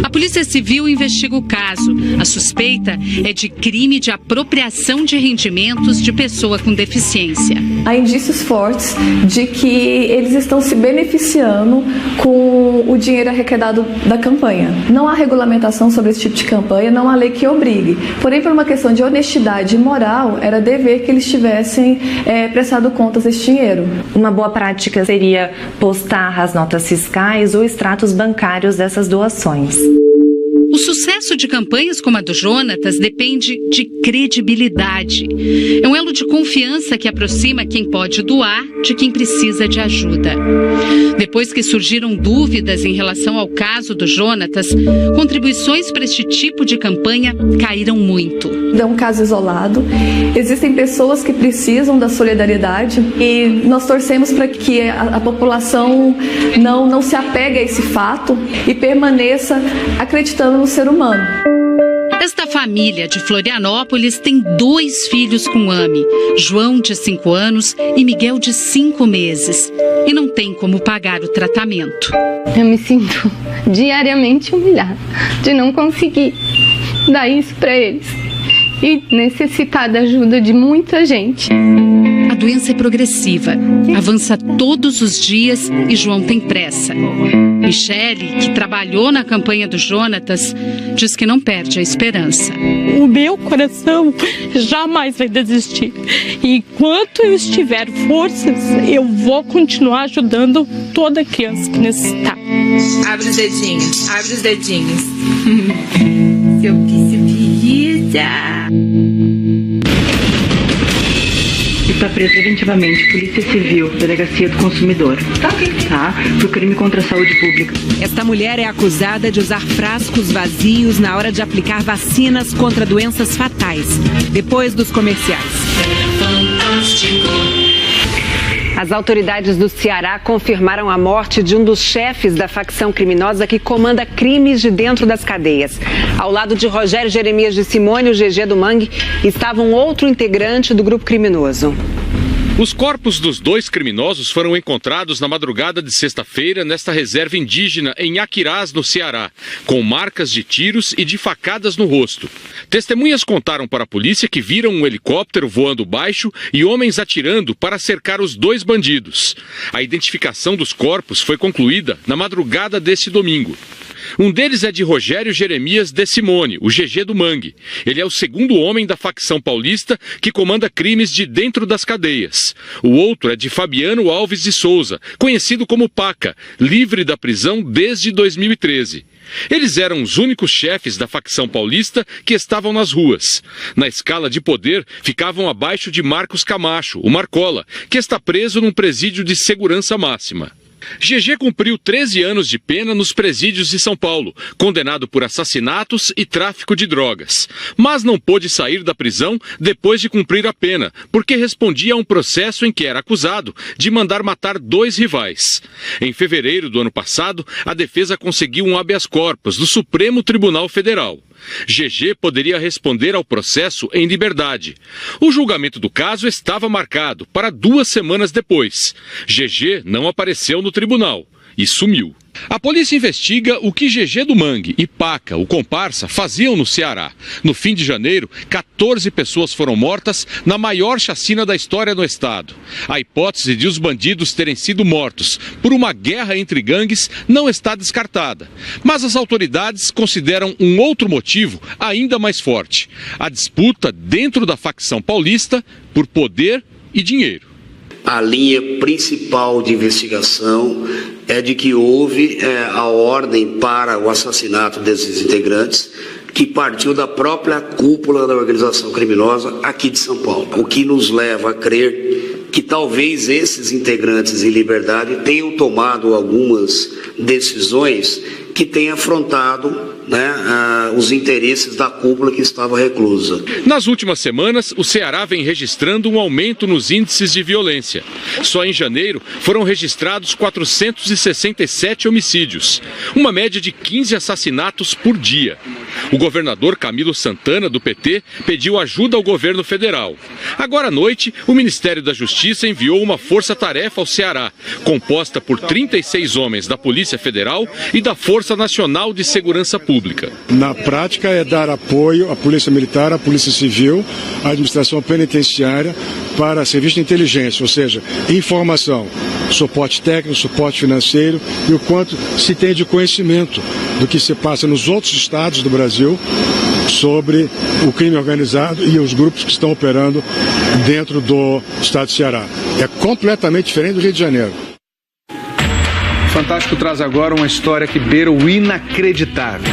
A Polícia Civil investiga o caso. A suspeita é de crime de apropriação de rendimentos de pessoa com deficiência. Há indícios fortes de que eles estão se beneficiando com o dinheiro arrecadado da campanha. Não há regulamentação sobre esse tipo de campanha, não há lei que obrigue. Porém, por uma questão de honestidade e moral, era dever que eles tivessem prestado contas desse dinheiro. Uma boa prática seria postar as notas fiscais ou extratos bancários dessas doações. O sucesso de campanhas como a do Jonatas depende de credibilidade. É um elo de confiança que aproxima quem pode doar de quem precisa de ajuda. Depois que surgiram dúvidas em relação ao caso do Jonatas, contribuições para este tipo de campanha caíram muito. É um caso isolado. Existem pessoas que precisam da solidariedade e nós torcemos para que a população não se apegue a esse fato e permaneça acreditando no ser humano. Esta família de Florianópolis tem 2 filhos com AME, João, de 5 anos, e Miguel, de 5 meses, e não tem como pagar o tratamento. Eu me sinto diariamente humilhada de não conseguir dar isso para eles e necessitar da ajuda de muita gente. A A doença é progressiva, avança todos os dias e João tem pressa. Michele, que trabalhou na campanha do Jonatas, diz que não perde a esperança. O meu coração jamais vai desistir. E enquanto eu estiver forças, eu vou continuar ajudando toda criança que necessitar. Abre os dedinhos, abre os dedinhos. Seu pisa. Está preso preventivamente, Polícia Civil, Delegacia do Consumidor. Tá? Por crime contra a saúde pública. Esta mulher é acusada de usar frascos vazios na hora de aplicar vacinas contra doenças fatais, depois dos comerciais. As autoridades do Ceará confirmaram a morte de um dos chefes da facção criminosa que comanda crimes de dentro das cadeias. Ao lado de Rogério Jeremias de Simone, o GG do Mangue, estava um outro integrante do grupo criminoso. Os corpos dos dois criminosos foram encontrados na madrugada de sexta-feira nesta reserva indígena em Aquirás, no Ceará, com marcas de tiros e de facadas no rosto. Testemunhas contaram para a polícia que viram um helicóptero voando baixo e homens atirando para cercar os dois bandidos. A identificação dos corpos foi concluída na madrugada deste domingo. Um deles é de Rogério Jeremias de Simone, o GG do Mangue. Ele é o segundo homem da facção paulista que comanda crimes de dentro das cadeias. O outro é de Fabiano Alves de Souza, conhecido como Paca, livre da prisão desde 2013. Eles eram os únicos chefes da facção paulista que estavam nas ruas. Na escala de poder, ficavam abaixo de Marcos Camacho, o Marcola, que está preso num presídio de segurança máxima. GG cumpriu 13 anos de pena nos presídios de São Paulo, condenado por assassinatos e tráfico de drogas. Mas não pôde sair da prisão depois de cumprir a pena, porque respondia a um processo em que era acusado de mandar matar 2 rivais. Em fevereiro do ano passado, a defesa conseguiu um habeas corpus do Supremo Tribunal Federal. GG poderia responder ao processo em liberdade. O julgamento do caso estava marcado para 2 semanas depois. GG não apareceu no tribunal e sumiu. A polícia investiga o que GG do Mangue e Paca, o comparsa, faziam no Ceará. No fim de janeiro, 14 pessoas foram mortas na maior chacina da história no estado. A hipótese de os bandidos terem sido mortos por uma guerra entre gangues não está descartada. Mas as autoridades consideram um outro motivo ainda mais forte: a disputa dentro da facção paulista por poder e dinheiro. A linha principal de investigação é de que houve a ordem para o assassinato desses integrantes, que partiu da própria cúpula da organização criminosa aqui de São Paulo. O que nos leva a crer que talvez esses integrantes em liberdade tenham tomado algumas decisões que têm afrontado os interesses da cúpula que estava reclusa. Nas últimas semanas, o Ceará vem registrando um aumento nos índices de violência. Só em janeiro foram registrados 467 homicídios, uma média de 15 assassinatos por dia. O governador Camilo Santana, do PT, pediu ajuda ao governo federal. Agora à noite, o Ministério da Justiça enviou uma força-tarefa ao Ceará, composta por 36 homens da Polícia Federal e da Força Nacional de Segurança Pública. Na prática é dar apoio à Polícia Militar, à Polícia Civil, à Administração Penitenciária para serviço de inteligência, ou seja, informação, suporte técnico, suporte financeiro e o quanto se tem de conhecimento do que se passa nos outros estados do Brasil sobre o crime organizado e os grupos que estão operando dentro do estado de Ceará. É completamente diferente do Rio de Janeiro. Fantástico traz agora uma história que beira o inacreditável.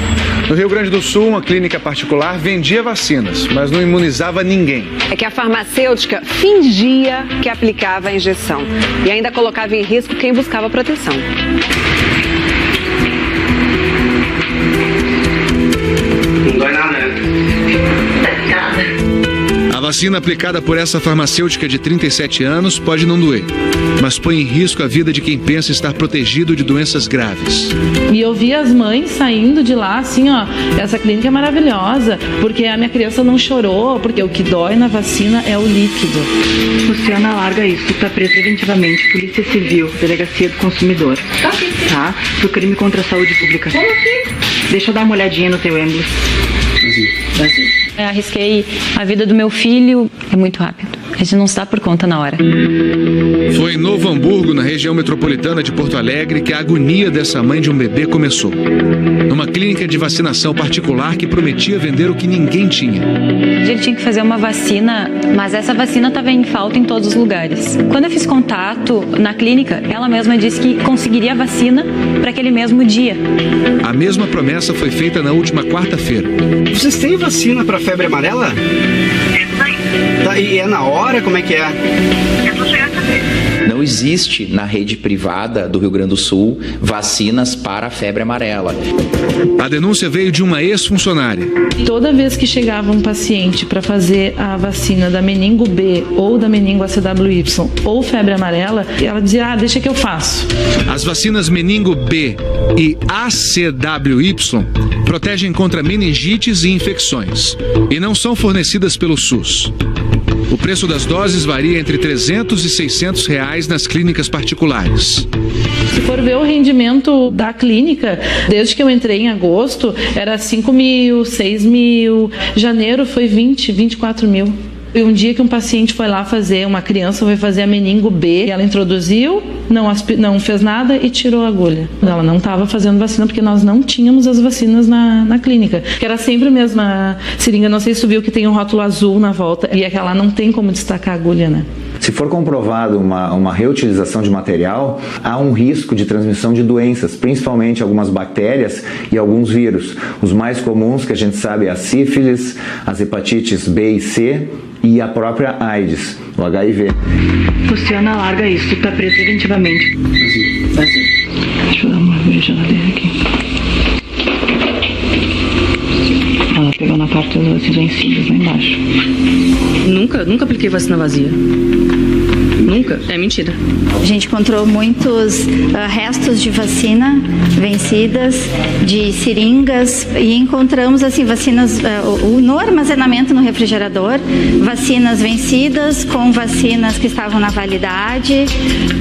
No Rio Grande do Sul, uma clínica particular vendia vacinas, mas não imunizava ninguém. É que a farmacêutica fingia que aplicava a injeção e ainda colocava em risco quem buscava proteção. Não dói nada, né? A vacina aplicada por essa farmacêutica de 37 anos pode não doer, mas põe em risco a vida de quem pensa estar protegido de doenças graves. E eu vi as mães saindo de lá assim, ó, essa clínica é maravilhosa, porque a minha criança não chorou, porque o que dói na vacina é o líquido. Luciana, larga isso, está preso preventivamente, Polícia Civil, Delegacia do Consumidor. Tá? Por crime contra a saúde pública. Como assim? Deixa eu dar uma olhadinha no teu êmbolo. Arrisquei a vida do meu filho, é muito rápido. A gente não se dá por conta na hora. Foi em Novo Hamburgo, na região metropolitana de Porto Alegre, que a agonia dessa mãe de um bebê começou. Numa clínica de vacinação particular que prometia vender o que ninguém tinha. Ele tinha que fazer uma vacina, mas essa vacina estava em falta em todos os lugares. Quando eu fiz contato na clínica, ela mesma disse que conseguiria a vacina para aquele mesmo dia. A mesma promessa foi feita na última quarta-feira. Vocês têm vacina para febre amarela? Tá, e é na hora? Como é que é? Não existe na rede privada do Rio Grande do Sul vacinas para a febre amarela. A denúncia veio de uma ex-funcionária. Toda vez que chegava um paciente para fazer a vacina da meningo B ou da meningo ACWY ou febre amarela, ela dizia, deixa que eu faço. As vacinas meningo B e ACWY protegem contra meningites e infecções e não são fornecidas pelo SUS. O preço das doses varia entre R$300 e R$600 nas clínicas particulares. Se for ver o rendimento da clínica, desde que eu entrei em agosto, era 5 mil, 6 mil, janeiro foi 20, 24 mil. E um dia que um paciente foi lá fazer, uma criança foi fazer a meningo B, ela introduziu, não fez nada e tirou a agulha. Ela não estava fazendo vacina porque nós não tínhamos as vacinas na clínica. Que era sempre a mesma seringa, não sei se tu viu que tem um rótulo azul na volta e aquela não tem como destacar a agulha, né? Se for comprovado uma reutilização de material, há um risco de transmissão de doenças, principalmente algumas bactérias e alguns vírus. Os mais comuns que a gente sabe é a sífilis, as hepatites B e C e a própria AIDS, o HIV. Luciana, larga isso, tu tá preventivamente. Vazio. Deixa eu dar uma geladeira aqui. Ela pegou na parte das vacinas vencidas lá embaixo. Nunca apliquei vacina vazia. Nunca? É mentira. A gente encontrou muitos restos de vacina vencidas, de seringas, e encontramos assim vacinas no armazenamento no refrigerador, vacinas vencidas com vacinas que estavam na validade,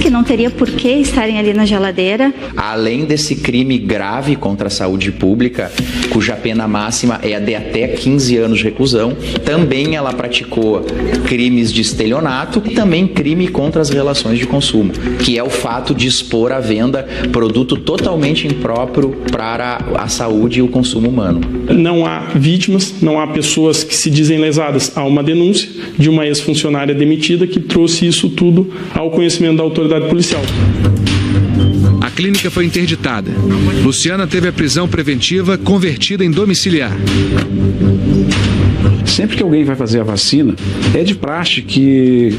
que não teria por que estarem ali na geladeira. Além desse crime grave contra a saúde pública, cuja pena máxima é a de até 15 anos de reclusão, também ela praticou crimes de estelionato e também crime contra as relações de consumo, que é o fato de expor à venda produto totalmente impróprio para a saúde e o consumo humano. Não há vítimas, não há pessoas que se dizem lesadas. Há uma denúncia de uma ex-funcionária demitida que trouxe isso tudo ao conhecimento da autoridade policial. A clínica foi interditada. Luciana teve a prisão preventiva convertida em domiciliar. Sempre que alguém vai fazer a vacina, é de praxe que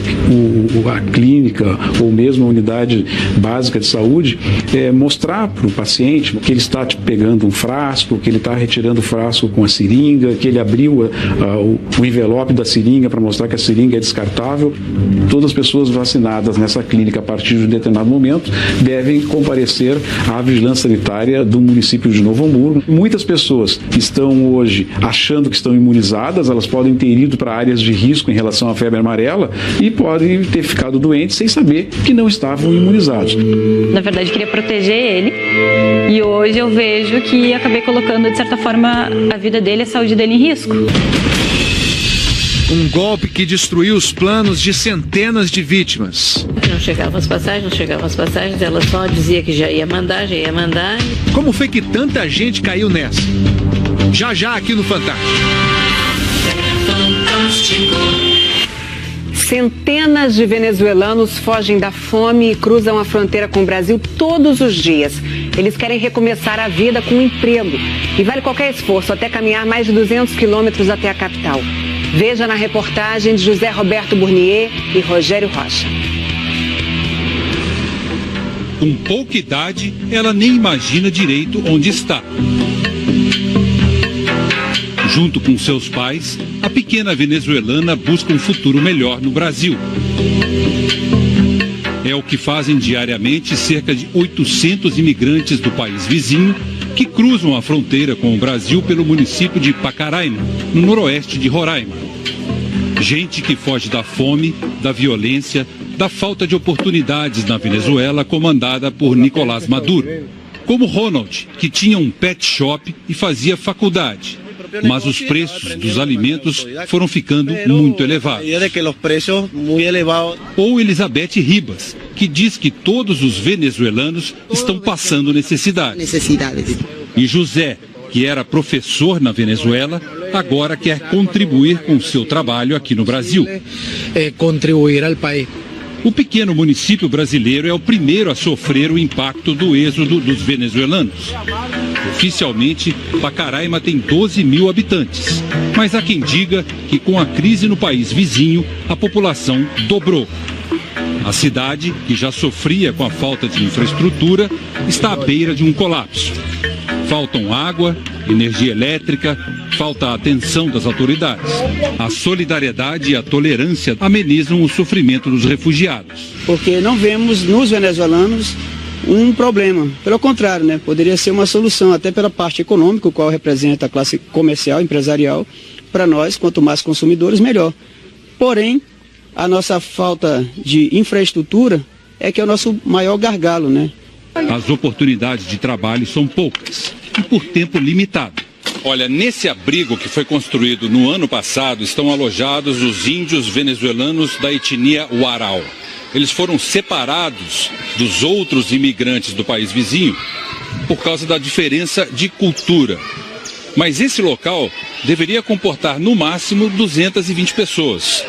a clínica ou mesmo a unidade básica de saúde mostrar para o paciente que ele está pegando um frasco, que ele está retirando o frasco com a seringa, que ele abriu o envelope da seringa para mostrar que a seringa é descartável. Todas as pessoas vacinadas nessa clínica a partir de um determinado momento devem comparecer à vigilância sanitária do município de Novo Hamburgo. Muitas pessoas estão hoje achando que estão imunizadas, elas podem ter ido para áreas de risco em relação à febre amarela e podem ter ficado doentes sem saber que não estavam imunizados. Na verdade, eu queria proteger ele e hoje eu vejo que acabei colocando, de certa forma, a vida dele e a saúde dele em risco. Um golpe que destruiu os planos de centenas de vítimas. Não chegavam as passagens, ela só dizia que já ia mandar. Como foi que tanta gente caiu nessa? Já aqui no Fantástico. Centenas de venezuelanos fogem da fome e cruzam a fronteira com o Brasil todos os dias. Eles querem recomeçar a vida com um emprego. E vale qualquer esforço, até caminhar mais de 200 quilômetros até a capital. Veja na reportagem de José Roberto Burnier e Rogério Rocha. Com pouca idade, ela nem imagina direito onde está. Junto com seus pais, a pequena venezuelana busca um futuro melhor no Brasil. É o que fazem diariamente cerca de 800 imigrantes do país vizinho que cruzam a fronteira com o Brasil pelo município de Pacaraima, no noroeste de Roraima. Gente que foge da fome, da violência, da falta de oportunidades na Venezuela comandada por Nicolás Maduro. Como Ronald, que tinha um pet shop e fazia faculdade. mas os preços dos alimentos foram ficando muito elevados. Ou Elizabeth Ribas, que diz que todos os venezuelanos estão passando necessidades. E José, que era professor na Venezuela, agora quer contribuir com seu trabalho aqui no Brasil. Contribuir ao país. O pequeno município brasileiro é o primeiro a sofrer o impacto do êxodo dos venezuelanos. Oficialmente, Pacaraima tem 12 mil habitantes, mas há quem diga que com a crise no país vizinho, a população dobrou. A cidade, que já sofria com a falta de infraestrutura, está à beira de um colapso. Faltam água, energia elétrica, falta a atenção das autoridades. A solidariedade e a tolerância amenizam o sofrimento dos refugiados. Porque não vemos nos venezuelanos um problema. Pelo contrário, né? Poderia ser uma solução, até pela parte econômica, o qual representa a classe comercial, empresarial. Para nós, quanto mais consumidores, melhor. Porém, a nossa falta de infraestrutura é que é o nosso maior gargalo, né? As oportunidades de trabalho são poucas e por tempo limitado. Olha, nesse abrigo que foi construído no ano passado estão alojados os índios venezuelanos da etnia Huaral. Eles foram separados dos outros imigrantes do país vizinho por causa da diferença de cultura. Mas esse local deveria comportar no máximo 220 pessoas.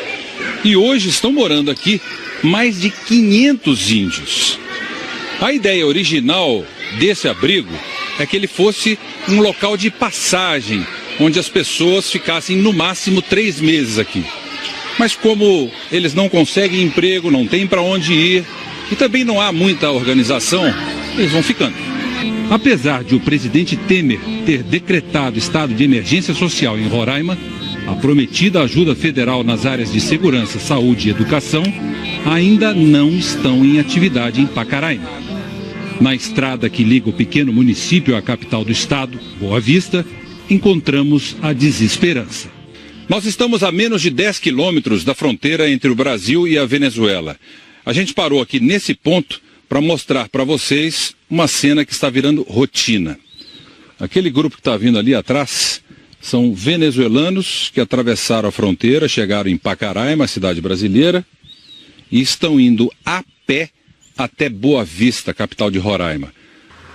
E hoje estão morando aqui mais de 500 índios. A ideia original desse abrigo é que ele fosse um local de passagem, onde as pessoas ficassem no máximo 3 meses aqui. Mas como eles não conseguem emprego, não têm para onde ir e também não há muita organização, eles vão ficando. Apesar de o presidente Temer ter decretado estado de emergência social em Roraima, a prometida ajuda federal nas áreas de segurança, saúde e educação ainda não estão em atividade em Pacaraima. Na estrada que liga o pequeno município à capital do estado, Boa Vista, encontramos a desesperança. Nós estamos a menos de 10 quilômetros da fronteira entre o Brasil e a Venezuela. A gente parou aqui nesse ponto para mostrar para vocês uma cena que está virando rotina. Aquele grupo que está vindo ali atrás são venezuelanos que atravessaram a fronteira, chegaram em Pacaraima, cidade brasileira, e estão indo a pé até Boa Vista, capital de Roraima.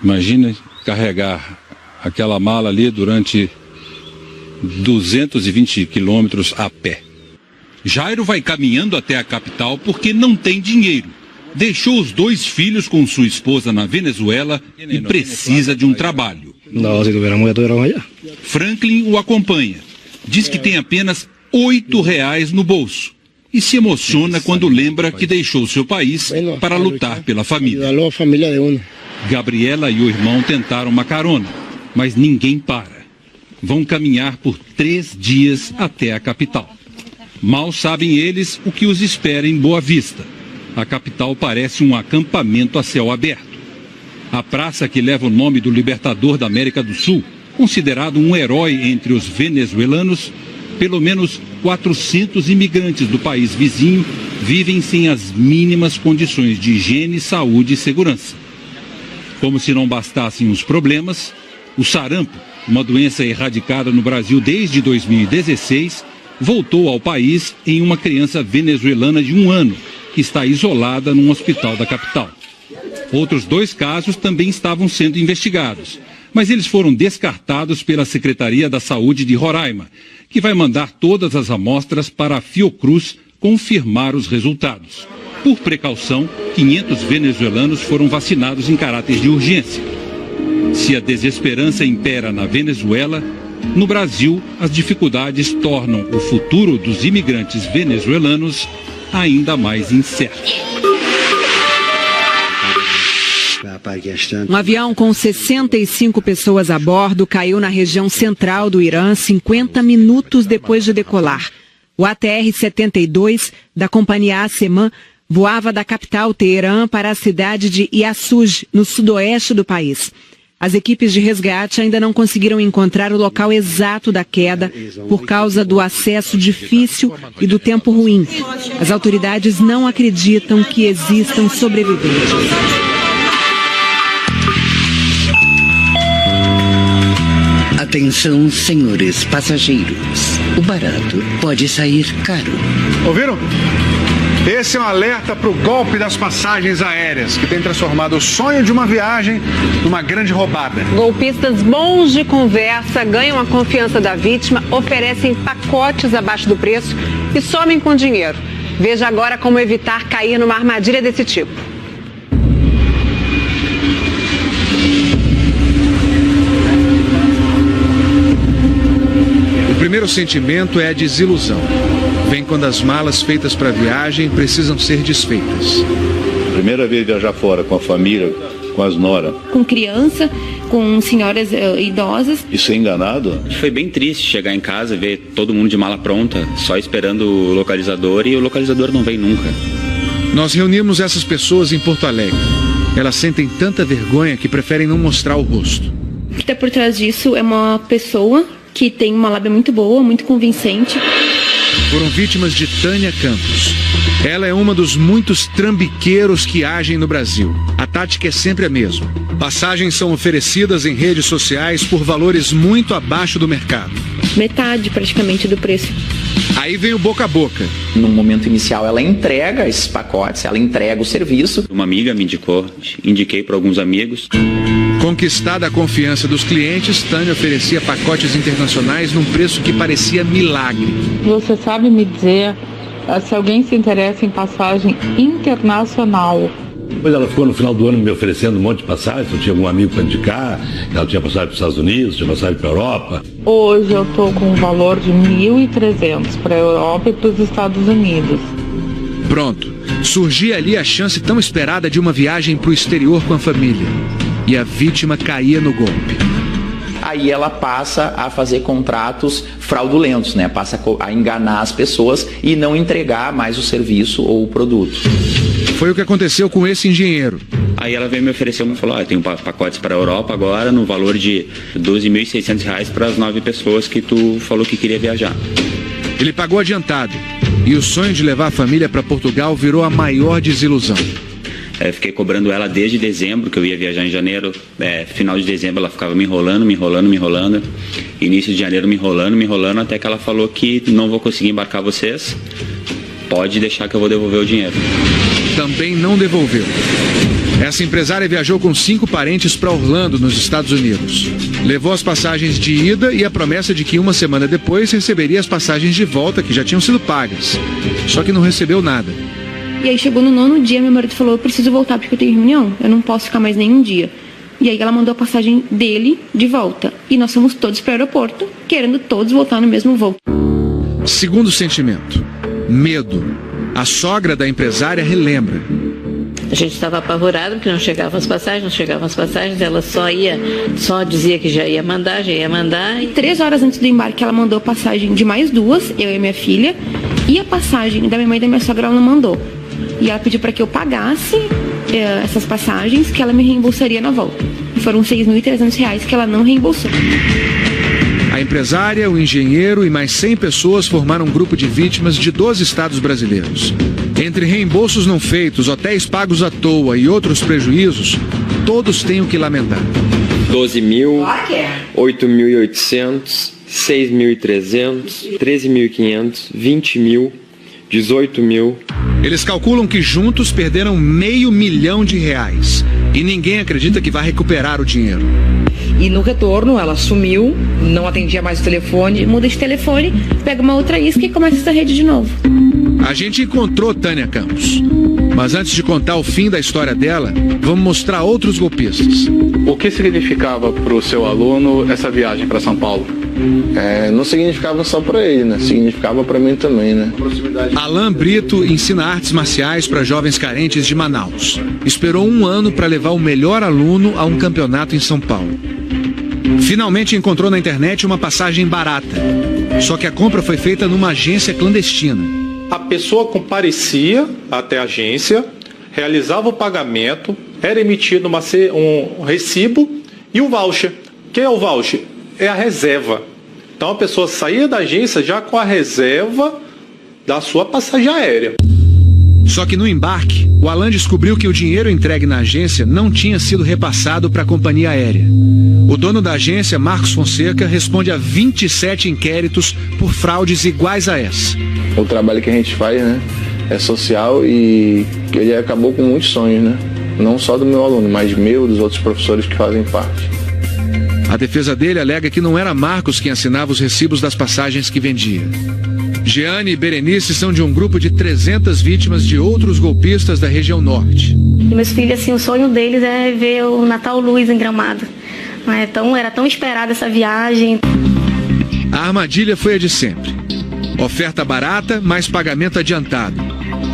Imagina carregar aquela mala ali durante 220 quilômetros a pé. Jairo vai caminhando até a capital porque não tem dinheiro. Deixou os 2 filhos com sua esposa na Venezuela e precisa de um trabalho. Franklin o acompanha. Diz que tem apenas R$8 no bolso. E se emociona quando lembra que deixou seu país para lutar pela família. Gabriela e o irmão tentaram uma carona, mas ninguém para. Vão caminhar por 3 dias até a capital. Mal sabem eles o que os espera em Boa Vista. A capital parece um acampamento a céu aberto. A praça que leva o nome do libertador da América do Sul, considerado um herói entre os venezuelanos, pelo menos 400 imigrantes do país vizinho vivem sem as mínimas condições de higiene, saúde e segurança. Como se não bastassem os problemas, o sarampo, uma doença erradicada no Brasil desde 2016, voltou ao país em uma criança venezuelana de 1 ano, que está isolada num hospital da capital. Outros 2 casos também estavam sendo investigados, mas eles foram descartados pela Secretaria da Saúde de Roraima, que vai mandar todas as amostras para a Fiocruz confirmar os resultados. Por precaução, 500 venezuelanos foram vacinados em caráter de urgência. Se a desesperança impera na Venezuela, no Brasil, as dificuldades tornam o futuro dos imigrantes venezuelanos ainda mais incerto. Um avião com 65 pessoas a bordo caiu na região central do Irã 50 minutos depois de decolar. O ATR-72 da companhia ASEMAN voava da capital Teherã para a cidade de Yassuj, no sudoeste do país. As equipes de resgate ainda não conseguiram encontrar o local exato da queda por causa do acesso difícil e do tempo ruim. As autoridades não acreditam que existam sobreviventes. Atenção, senhores passageiros. O barato pode sair caro. Ouviram? Esse é um alerta para o golpe das passagens aéreas, que tem transformado o sonho de uma viagem numa grande roubada. Golpistas bons de conversa ganham a confiança da vítima, oferecem pacotes abaixo do preço e somem com dinheiro. Veja agora como evitar cair numa armadilha desse tipo. O primeiro sentimento é a desilusão. Vem quando as malas feitas para a viagem precisam ser desfeitas. Primeira vez viajar fora com a família, com as noras. Com criança, com senhoras idosas. E ser enganado? Foi bem triste chegar em casa e ver todo mundo de mala pronta, só esperando o localizador, e o localizador não vem nunca. Nós reunimos essas pessoas em Porto Alegre. Elas sentem tanta vergonha que preferem não mostrar o rosto. O que está por trás disso é uma pessoa que tem uma lábia muito boa, muito convincente. Foram vítimas de Tânia Campos. Ela é uma dos muitos trambiqueiros que agem no Brasil. A tática é sempre a mesma. Passagens são oferecidas em redes sociais por valores muito abaixo do mercado. Metade praticamente do preço. Aí vem o boca a boca. No momento inicial ela entrega esses pacotes, ela entrega o serviço. Uma amiga me indicou, indiquei para alguns amigos. Conquistada a confiança dos clientes, Tânia oferecia pacotes internacionais num preço que parecia milagre. Você sabe me dizer se alguém se interessa em passagem internacional? Depois ela ficou no final do ano me oferecendo um monte de passagens, eu tinha algum amigo para indicar, ela tinha passagem para os Estados Unidos, tinha passagem para a Europa. Hoje eu estou com um valor de 1.300 para a Europa e para os Estados Unidos. Pronto, surgia ali a chance tão esperada de uma viagem para o exterior com a família. E a vítima caía no golpe. Aí ela passa a fazer contratos fraudulentos, né? Passa a enganar as pessoas e não entregar mais o serviço ou o produto. Foi o que aconteceu com esse engenheiro. Aí ela veio me oferecer, falou, eu tenho pacotes para a Europa agora no valor de R$12.600 para as 9 pessoas que tu falou que queria viajar. Ele pagou adiantado e o sonho de levar a família para Portugal virou a maior desilusão. Eu fiquei cobrando ela desde dezembro, que eu ia viajar em janeiro. Final de dezembro ela ficava me enrolando. Início de janeiro me enrolando, até que ela falou que não vou conseguir embarcar vocês. Pode deixar que eu vou devolver o dinheiro. Também não devolveu. Essa empresária viajou com 5 parentes para Orlando, nos Estados Unidos. Levou as passagens de ida e a promessa de que uma semana depois receberia as passagens de volta, que já tinham sido pagas. Só que não recebeu nada. E aí chegou no 9º dia, meu marido falou, eu preciso voltar porque eu tenho reunião, eu não posso ficar mais nenhum dia. E aí ela mandou a passagem dele de volta. E nós fomos todos para o aeroporto, querendo todos voltar no mesmo voo. Segundo sentimento, medo. A sogra da empresária relembra. A gente estava apavorado porque não chegavam as passagens, ela só dizia que já ia mandar. E 3 horas antes do embarque ela mandou a passagem de mais 2, eu e minha filha, e a passagem da minha mãe e da minha sogra ela não mandou. E ela pediu para que eu pagasse essas passagens, que ela me reembolsaria na volta. E foram R$6.300 que ela não reembolsou. A empresária, o engenheiro e mais 100 pessoas formaram um grupo de vítimas de 12 estados brasileiros. Entre reembolsos não feitos, hotéis pagos à toa e outros prejuízos, todos têm o que lamentar. 12.000, 8.800, 6.300, 13.500, 20.000, 18.000. Eles calculam que juntos perderam R$500 milhão. E ninguém acredita que vai recuperar o dinheiro. E no retorno ela sumiu, não atendia mais o telefone. Muda de telefone, pega uma outra isca e começa essa rede de novo. A gente encontrou Tânia Campos. Mas antes de contar o fim da história dela, vamos mostrar outros golpistas. O que significava para o seu aluno essa viagem para São Paulo? Não significava só para ele, né? Significava para mim também, né? Alain Brito ensina artes marciais para jovens carentes de Manaus. Esperou 1 ano para levar o melhor aluno a um campeonato em São Paulo. Finalmente encontrou na internet uma passagem barata. Só que a compra foi feita numa agência clandestina. A pessoa comparecia até a agência, realizava o pagamento, era emitido um recibo e um voucher. O que é o voucher? É a reserva. Então a pessoa saía da agência já com a reserva da sua passagem aérea. Só que no embarque, o Alan descobriu que o dinheiro entregue na agência não tinha sido repassado para a companhia aérea. O dono da agência, Marcos Fonseca, responde a 27 inquéritos por fraudes iguais a essa. O trabalho que a gente faz, né, é social e ele acabou com muitos sonhos, né? Não só do meu aluno, mas dos outros professores que fazem parte. A defesa dele alega que não era Marcos quem assinava os recibos das passagens que vendia. Jeane e Berenice são de um grupo de 300 vítimas de outros golpistas da região norte. E meus filhos, assim, o sonho deles é ver o Natal Luz em Gramado. Era tão esperada essa viagem. A armadilha foi a de sempre. Oferta barata, mais pagamento adiantado.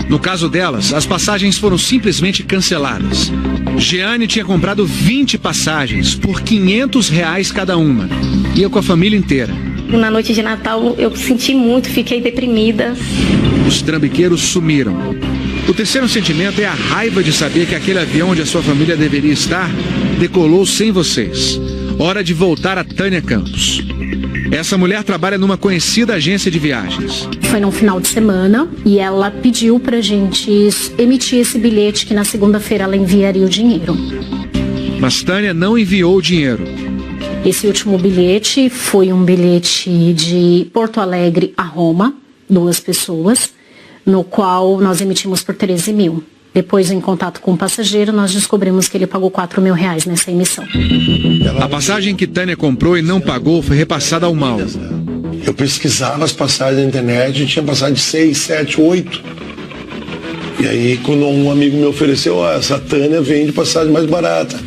No caso delas, as passagens foram simplesmente canceladas. Jeane tinha comprado 20 passagens por R$500 cada uma. Ia com a família inteira. Na noite de Natal eu senti muito, fiquei deprimida. Os trambiqueiros sumiram. O terceiro sentimento é a raiva de saber que aquele avião onde a sua família deveria estar decolou sem vocês. Hora de voltar a Tânia Campos. Essa mulher trabalha numa conhecida agência de viagens. Foi num final de semana e ela pediu pra gente emitir esse bilhete que na segunda-feira ela enviaria o dinheiro. Mas Tânia não enviou o dinheiro. Esse último bilhete foi um bilhete de Porto Alegre a Roma, 2 pessoas, no qual nós emitimos por 13 mil. Depois, em contato com o passageiro, nós descobrimos que ele pagou R$4 mil nessa emissão. A passagem que Tânia comprou e não pagou foi repassada ao Mauro. Eu pesquisava as passagens na internet e tinha passagem de 6, 7, 8. E aí, quando um amigo me ofereceu, essa Tânia vende passagem mais barata.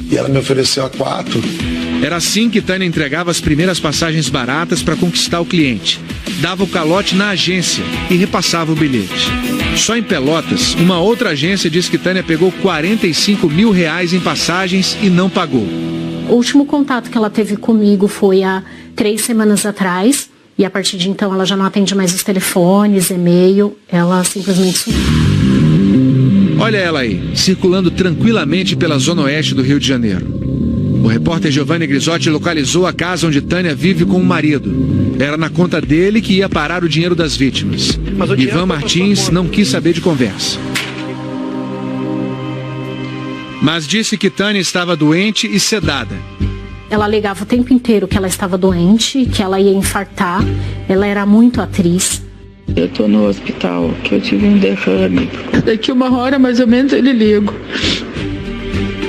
E ela me ofereceu a 4. Era assim que Tânia entregava as primeiras passagens baratas para conquistar o cliente. Dava o calote na agência e repassava o bilhete. Só em Pelotas, uma outra agência diz que Tânia pegou R$45 mil em passagens e não pagou. O último contato que ela teve comigo foi há 3 semanas atrás. E a partir de então ela já não atende mais os telefones, e-mail. Ela simplesmente sumiu. Olha ela aí, circulando tranquilamente pela zona oeste do Rio de Janeiro. O repórter Giovanni Grisotti localizou a casa onde Tânia vive com o marido. Era na conta dele que ia parar o dinheiro das vítimas. Ivan Martins não quis saber de conversa. Mas disse que Tânia estava doente e sedada. Ela alegava o tempo inteiro que ela estava doente, que ela ia infartar. Ela era muito atriz. Eu estou no hospital, que eu tive um derrame. Daqui 1 hora, mais ou menos, ele ligo.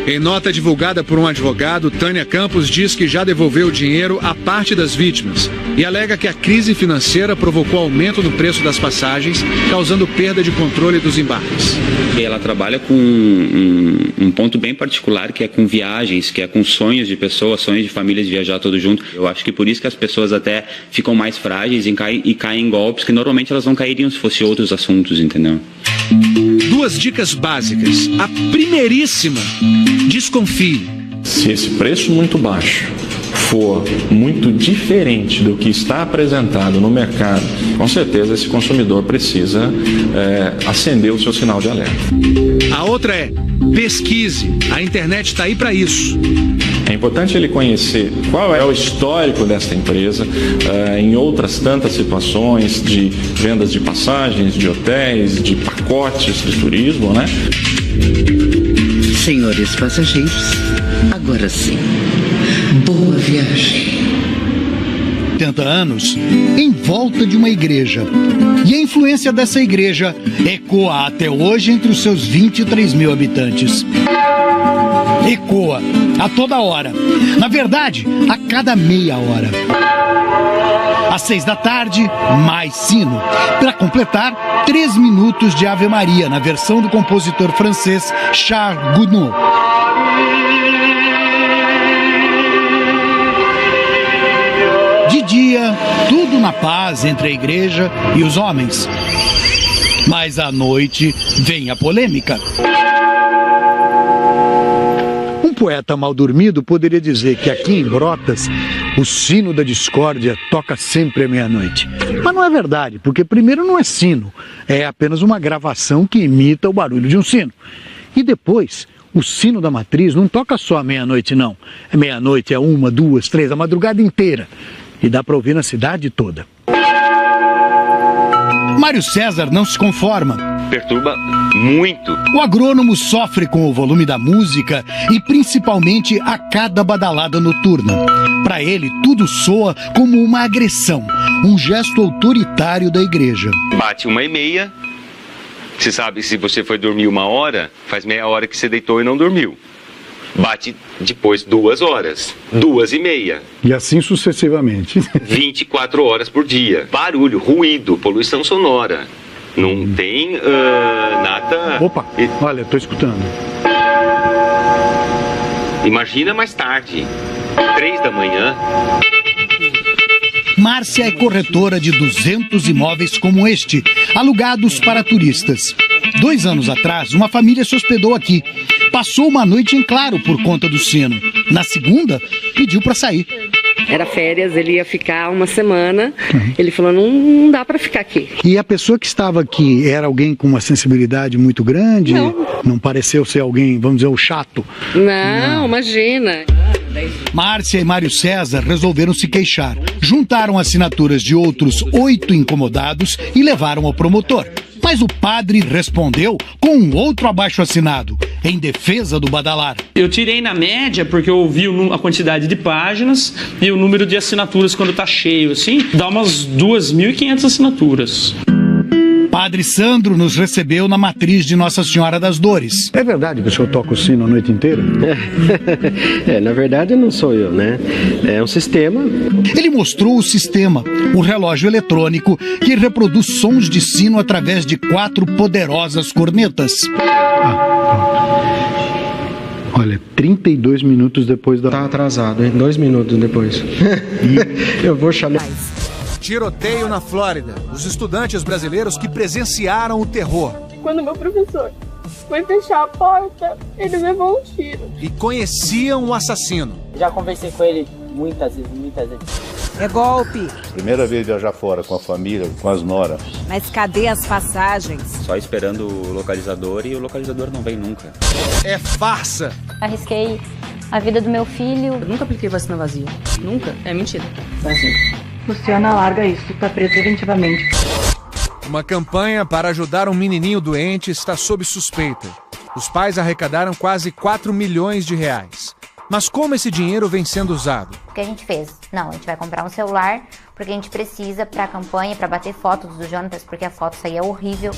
Em nota divulgada por um advogado, Tânia Campos diz que já devolveu o dinheiro a parte das vítimas e alega que a crise financeira provocou aumento no preço das passagens, causando perda de controle dos embarques. Ela trabalha com um ponto bem particular, que é com viagens, que é com sonhos de pessoas, sonhos de famílias de viajar todos juntos. Eu acho que por isso que as pessoas até ficam mais frágeis e caem em golpes que normalmente elas não cairiam se fossem outros assuntos, entendeu? 2 dicas básicas. A primeiríssima: desconfie. Se esse preço muito baixo for muito diferente do que está apresentado no mercado, com certeza esse consumidor precisa acender o seu sinal de alerta. A outra é: pesquise. A internet está aí para isso. É importante ele conhecer qual é o histórico desta empresa em outras tantas situações de vendas de passagens, de hotéis, de pacotes de turismo, né? Senhores passageiros, agora sim, boa viagem. 80 anos em volta de uma igreja. E a influência dessa igreja ecoa até hoje entre os seus 23 mil habitantes. Ecoa a toda hora. Na verdade, a cada meia hora. Às 6 da tarde, mais sino. Para completar, 3 minutos de Ave Maria, na versão do compositor francês Charles Gounod. De dia, tudo na paz entre a igreja e os homens. Mas à noite vem a polêmica. Um poeta mal dormido poderia dizer que aqui em Brotas o sino da discórdia toca sempre à meia-noite. Mas não é verdade, porque primeiro não é sino, é apenas uma gravação que imita o barulho de um sino. E depois, o sino da matriz não toca só à meia-noite, não. É meia-noite, é 1, 2, 3, a madrugada inteira. E dá para ouvir na cidade toda. Mário César não se conforma. perturba muito. O agrônomo sofre com o volume da música e principalmente a cada badalada noturna. Para ele, tudo soa como uma agressão, um gesto autoritário da igreja. Bate 1h30, você sabe, se você foi dormir 1 hora, faz meia hora que você deitou e não dormiu. Bate depois 2 horas, 2h30. E assim sucessivamente. 24 horas por dia. Barulho, ruído, poluição sonora. Não tem nada... Opa, olha, estou escutando. Imagina mais tarde, 3 da manhã. Márcia é corretora de 200 imóveis como este, alugados para turistas. 2 anos atrás, uma família se hospedou aqui. Passou uma noite em claro por conta do sino. Na segunda, pediu para sair. Era férias, ele ia ficar uma semana. Ele falou, não dá para ficar aqui. E a pessoa que estava aqui era alguém com uma sensibilidade muito grande? Não pareceu ser alguém, vamos dizer, o chato? Não, imagina. Márcia e Mário César resolveram se queixar. Juntaram assinaturas de outros 8 incomodados e levaram ao promotor. Mas o padre respondeu com um outro abaixo-assinado, em defesa do badalar. Eu tirei na média, porque eu vi a quantidade de páginas e o número de assinaturas quando tá cheio, assim, dá umas 2.500 assinaturas. Padre Sandro nos recebeu na matriz de Nossa Senhora das Dores. É verdade que o senhor toca o sino a noite inteira? Na verdade não sou eu, né? É um sistema. Ele mostrou o sistema, o relógio eletrônico que reproduz sons de sino através de 4 poderosas cornetas. Olha, 32 minutos depois da... Tá atrasado, hein? 2 minutos depois. Eu vou chamar... Tiroteio na Flórida. Os estudantes brasileiros que presenciaram o terror. Quando meu professor foi fechar a porta, ele levou um tiro. E conheciam o assassino. Já conversei com ele muitas vezes. É golpe. Primeira vez viajar fora com a família, com as noras. Mas cadê as passagens? Só esperando o localizador e o localizador não vem nunca. É farsa. Arrisquei a vida do meu filho. Eu nunca apliquei vacina vazia. Nunca? É mentira. É assim. Luciana, larga isso, tá preventivamente. Uma campanha para ajudar um menininho doente está sob suspeita. Os pais arrecadaram quase 4 milhões de reais. Mas como esse dinheiro vem sendo usado? O que a gente fez? Não, a gente vai comprar um celular porque a gente precisa para a campanha, para bater fotos do Jonatas, porque a foto saía horrível.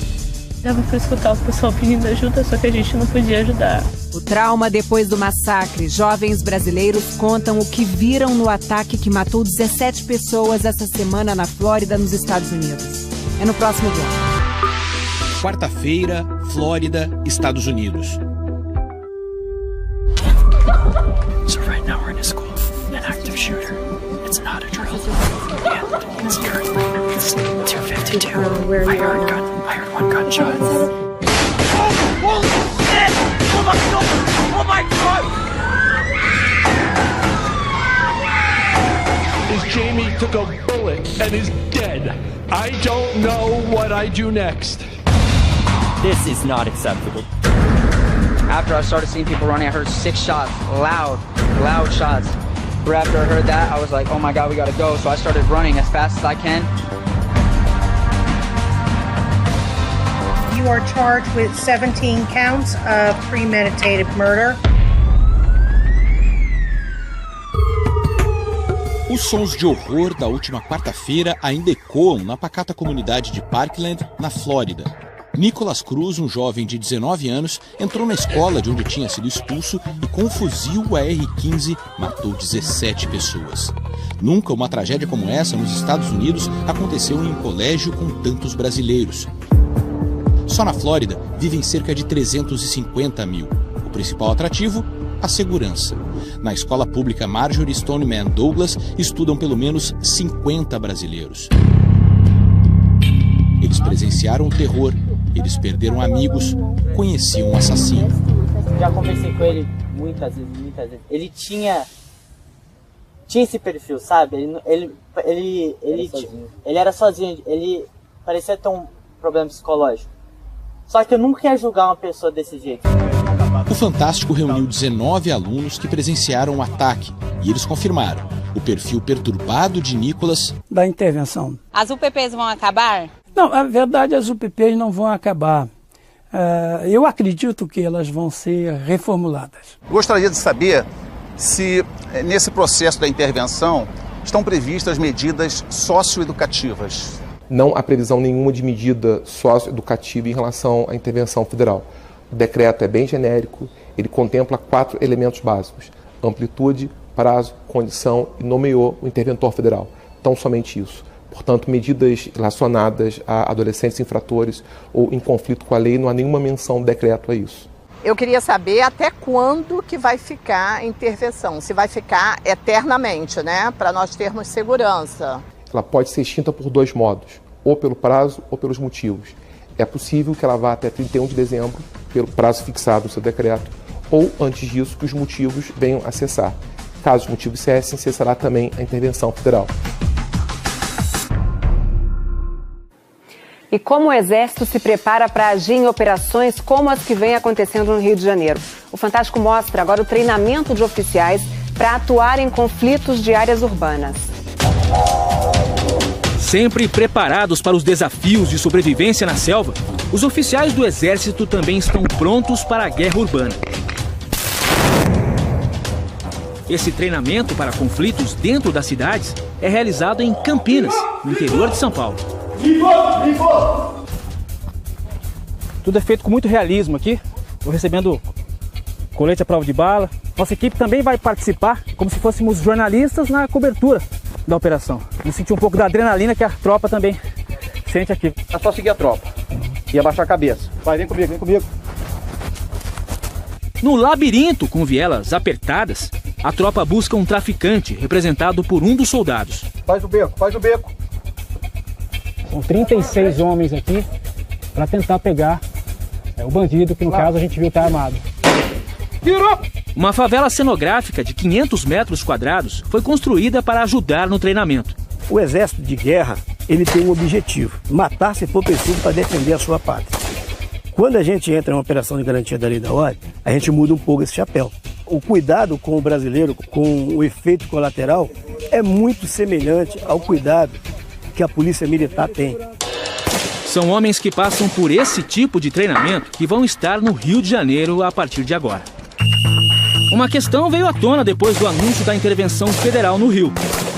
Dava para escutar o pessoal pedindo ajuda, só que a gente não podia ajudar. O trauma depois do massacre. Jovens brasileiros contam o que viram no ataque que matou 17 pessoas essa semana na Flórida, nos Estados Unidos. É no próximo bloco. Quarta-feira, Flórida, Estados Unidos. So right now we're in a school, an active shooter. It's not a drill. And it's currently 2:52. I heard 1 gunshot. Oh shit! Oh my god! Oh my god! Jamie took a bullet and is dead. I don't know what I do next. This is not acceptable. After I started seeing people running, I heard 6 shots, loud shots. Right after I heard that, I was like, oh my god, we gotta go. So I started running as fast as I can. You are charged with 17 counts of premeditated murder. Os sons de horror da última quarta-feira ainda ecoam na pacata comunidade de Parkland, na Flórida. Nicolas Cruz, um jovem de 19 anos, entrou na escola de onde tinha sido expulso e com um fuzil AR-15 matou 17 pessoas. Nunca uma tragédia como essa nos Estados Unidos aconteceu em um colégio com tantos brasileiros. Só na Flórida vivem cerca de 350 mil. O principal atrativo? A segurança. Na escola pública Marjorie Stoneman Douglas estudam pelo menos 50 brasileiros. Eles presenciaram o terror, eles perderam amigos, conheciam um assassino. Já conversei com ele muitas vezes. Ele tinha esse perfil, sabe? Ele era sozinho, ele parecia ter um problema psicológico. Só que eu nunca ia julgar uma pessoa desse jeito. O Fantástico reuniu 19 alunos que presenciaram o ataque e eles confirmaram o perfil perturbado de Nicolas. Da intervenção. As UPPs vão acabar? Não, na verdade as UPPs não vão acabar. Eu acredito que elas vão ser reformuladas. Gostaria de saber se nesse processo da intervenção estão previstas medidas socioeducativas. Não há previsão nenhuma de medida socioeducativa em relação à intervenção federal. O decreto é bem genérico, ele contempla 4 elementos básicos: amplitude, prazo, condição e nomeou o interventor federal. Tão somente isso. Portanto, medidas relacionadas a adolescentes infratores ou em conflito com a lei, não há nenhuma menção do decreto a isso. Eu queria saber até quando que vai ficar a intervenção, se vai ficar eternamente, né, para nós termos segurança. Ela pode ser extinta por 2 modos, ou pelo prazo ou pelos motivos. É possível que ela vá até 31 de dezembro, pelo prazo fixado no seu decreto, ou antes disso que os motivos venham a cessar. Caso os motivos cessem, cessará também a intervenção federal. E como o Exército se prepara para agir em operações como as que vêm acontecendo no Rio de Janeiro? O Fantástico mostra agora o treinamento de oficiais para atuar em conflitos de áreas urbanas. Sempre preparados para os desafios de sobrevivência na selva, os oficiais do Exército também estão prontos para a guerra urbana. Esse treinamento para conflitos dentro das cidades é realizado em Campinas, no interior de São Paulo. Tudo é feito com muito realismo aqui. Estou recebendo colete à prova de bala. Nossa equipe também vai participar como se fôssemos jornalistas na cobertura da operação. Vamos sentir um pouco da adrenalina que a tropa também sente aqui. É só seguir a tropa e abaixar a cabeça. Vai, vem comigo, vem comigo. No labirinto com vielas apertadas, a tropa busca um traficante representado por um dos soldados. Faz o beco, faz o beco. São 36 homens aqui para tentar pegar o bandido, que no caso a gente viu estar armado. Virou! Uma favela cenográfica de 500 metros quadrados foi construída para ajudar no treinamento. O exército de guerra, ele tem um objetivo: matar se for preciso para defender a sua pátria. Quando a gente entra em uma operação de garantia da lei e da ordem, a gente muda um pouco esse chapéu. O cuidado com o brasileiro, com o efeito colateral, é muito semelhante ao cuidado que a polícia militar tem. São homens que passam por esse tipo de treinamento que vão estar no Rio de Janeiro a partir de agora. Uma questão veio à tona depois do anúncio da intervenção federal no Rio.